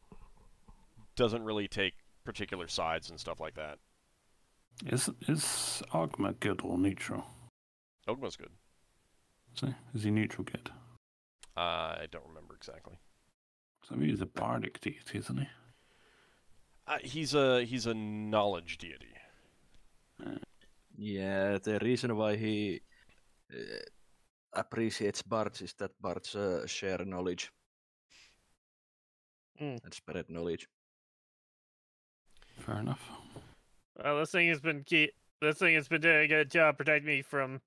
doesn't really take particular sides and stuff like that. Is Ogma good or neutral? Ogma's good. Is he neutral good? I don't remember exactly. So he's a bardic deity, isn't he? He's a knowledge deity. Yeah, the reason why he appreciates bards is that bards share knowledge and spread knowledge. Fair enough. Well, this thing has been doing a good job protecting me from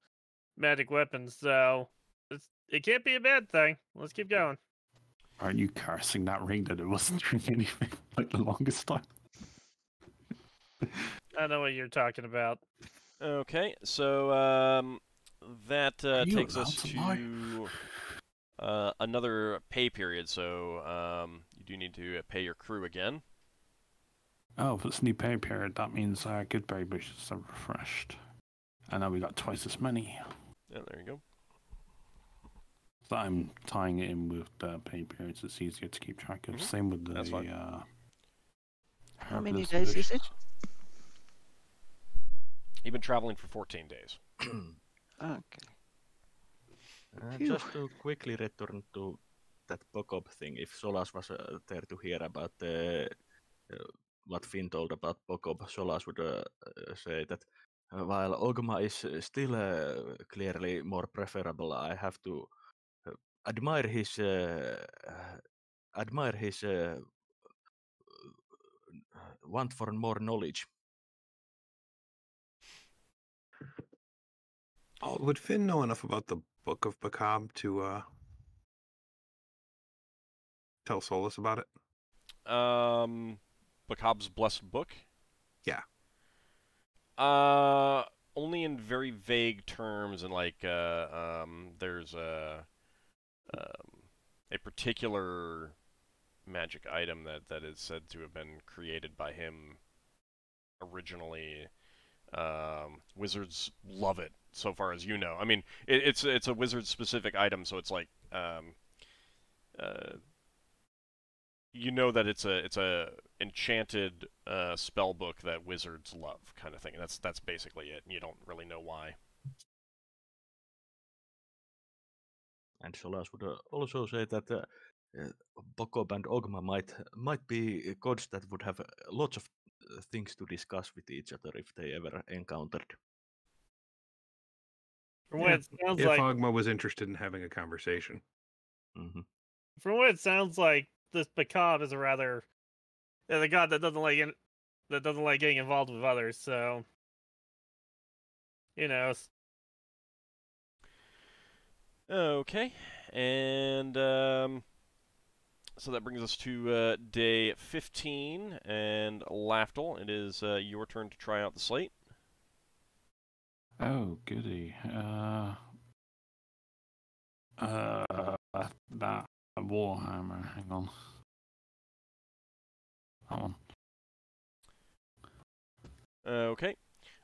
magic weapons, so it can't be a bad thing. Let's keep going. Aren't you cursing that ring that it wasn't doing anything like the longest time? I know what you're talking about. Okay, so that Are you takes allowed us to lie? to another pay period. So you do need to pay your crew again. Oh, if it's new pay period, that means our good berry bushes are refreshed. And now we got twice as many. Yeah, there you go. So I'm tying it in with the pay periods. It's easier to keep track of. Same with the. That's fine. How many herbalist days is it? editions. You've been traveling for 14 days. Okay. Just to quickly return to that Pocob thing, if Solas was there to hear about what Finn told about Pocob, Solas would say that while Ogma is still clearly more preferable, I have to admire his want for more knowledge. Oh, would Finn know enough about the Book of Bacab to tell Solas about it? Bacab's Blessed Book? Yeah. Only in very vague terms, and like there's a particular magic item that is said to have been created by him originally. Wizards love it, so far as you know. I mean, it's a wizard-specific item, so it's like you know that it's a enchanted spell book that wizards love, kind of thing. And that's basically it. And you don't really know why. And Solas would also say that Pocob and Ogma might be gods that would have lots of things to discuss with each other if they ever encountered. From what it sounds If like, Ogma was interested in having a conversation. Mm-hmm. from what it sounds like, this Bacab is a rather the god that doesn't like getting involved with others. So, Okay, and so that brings us to day 15, and Lafdul, it is your turn to try out the slate. Oh, goody. That Warhammer. Hang on. That one. Okay.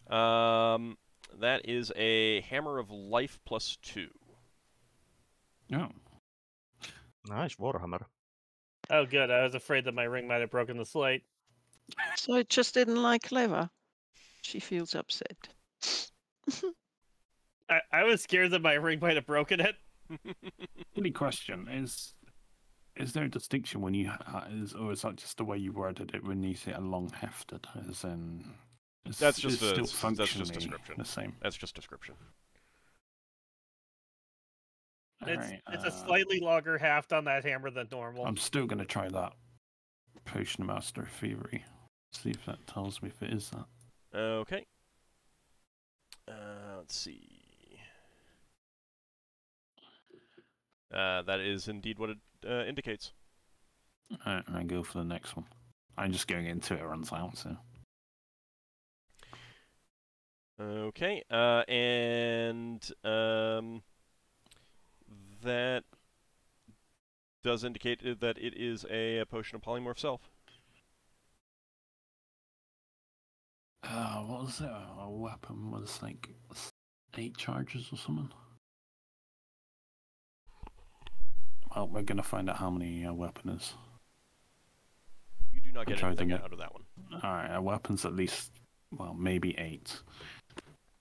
That is a Hammer of Life +2. Oh. Nice Warhammer. Oh, good. I was afraid that my ring might have broken the slate. So it just didn't like Leva. She feels upset. I was scared that my ring might have broken it. Silly question. Is there a distinction when you or is that just the way you worded it when you say a long hefted? As in, That's just still that's functionally just description. the same. That's just description. It's a slightly longer haft on that hammer than normal. I'm still going to try that Potion Master Thievery. See if that tells me if it is that. Okay. Let's see. That is indeed what it indicates. Alright, I go for the next one. I'm just going into it, runs out, so. Okay, and that does indicate that it is a Potion of Polymorph Self. What was it? A weapon was like 8 charges or something? Well, we're gonna find out how many a weapon is. You do not get try anything them. out of that one. Alright, a weapon's at least, well, maybe 8.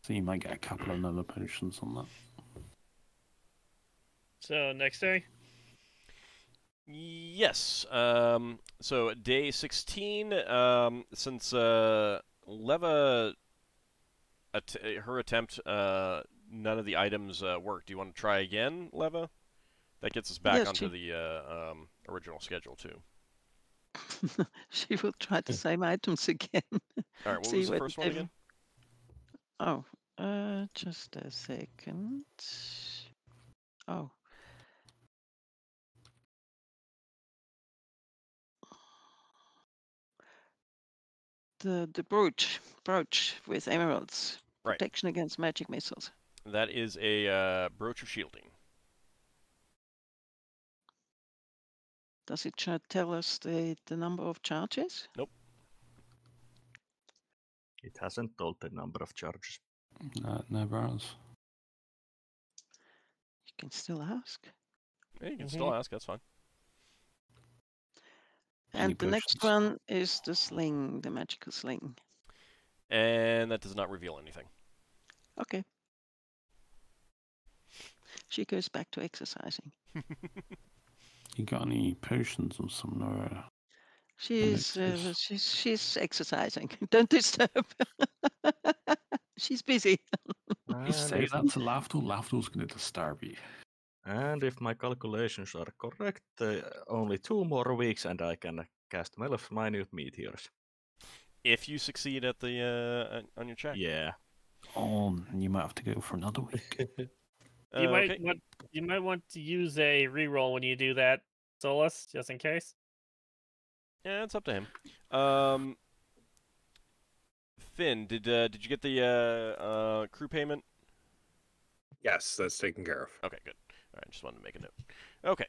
So you might get a couple of other potions on that. So next day? Yes. So day 16, since Leva, her attempt, none of the items worked. Do you want to try again, Leva? That gets us back onto the original schedule, too. She will try the same items again. All right, what was the first one again? Oh, just a second. Oh. The brooch with emeralds. Right. Protection against magic missiles. That is a Brooch of Shielding. Does it tell us the number of charges? Nope. It hasn't told the number of charges. No, it never has. You can still ask. Yeah, you can still ask, that's fine. And the next one is the sling, the magical sling. And that does not reveal anything. Okay. She goes back to exercising. You got any potions or something? Or, she's exercising. Don't disturb. She's busy. you say that to Lafdul, Lafdul's going to disturb you. And if my calculations are correct, only 2 more weeks and I can cast minute meteors. If you succeed at the on your check. Yeah. Oh, you might have to go for another week. You might want to use a reroll when you do that, Solas, just in case. Yeah, it's up to him. Finn, did you get the crew payment? Yes, that's taken care of. Okay, good. All right, just wanted to make a note. Okay.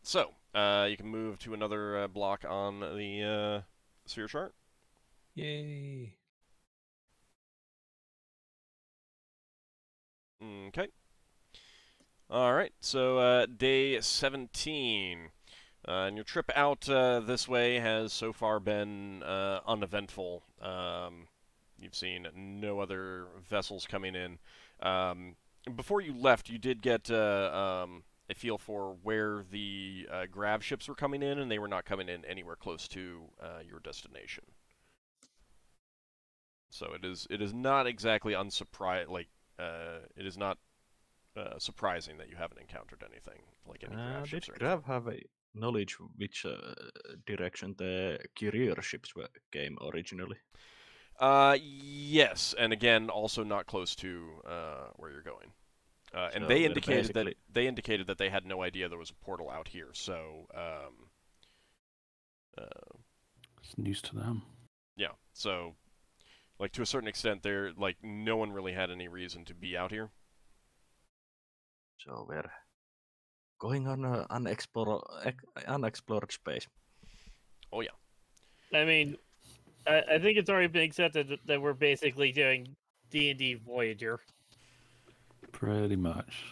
So you can move to another block on the sphere chart. Yay. Okay. All right, so day 17. And your trip out this way has so far been uneventful. You've seen no other vessels coming in. Before you left, you did get a feel for where the grav ships were coming in, and they were not coming in anywhere close to your destination. So it is not exactly it is not surprising that you haven't encountered anything like any grav ships. Did Grav have a knowledge which direction the courier ships came originally? Yes, and again, also not close to where you're going. And So they they're indicated that they had no idea there was a portal out here. So it's news to them. yeah. So Like, to a certain extent, no one really had any reason to be out here. So we're going on an unexplored space. Oh, yeah. I mean, I think it's already been accepted that we're basically doing D&D Voyager. Pretty much.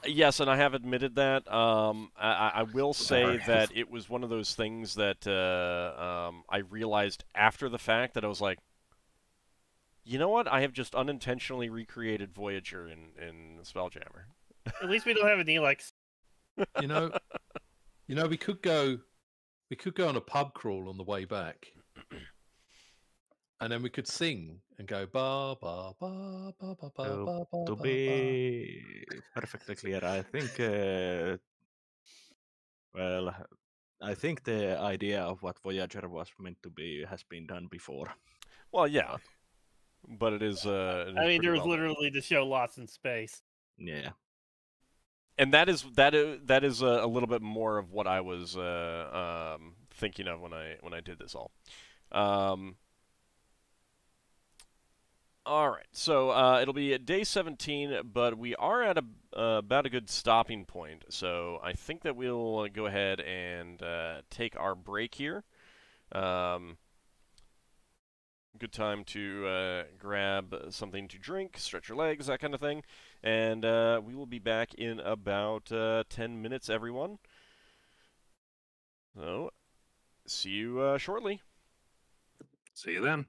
Yes, and I have admitted that. I will say that it was one of those things that I realized after the fact that I was like, you know what? I have just unintentionally recreated Voyager in Spelljammer. At least we don't have an Elex. You know, we could go on a pub crawl on the way back, and then we could sing and go ba ba ba ba ba ba ba ba. To be perfectly clear, I think. Well, I think the idea of what Voyager was meant to be has been done before. Well, yeah, but it is. I mean, there was literally the show Lost in Space. Yeah. And that is a little bit more of what I was thinking of when I did this all. All right, so it'll be at day 17, but we are at about a good stopping point. So I think that we'll go ahead and take our break here. Good time to grab something to drink, stretch your legs, that kind of thing. And we will be back in about 10 minutes, everyone. So, see you shortly. See you then.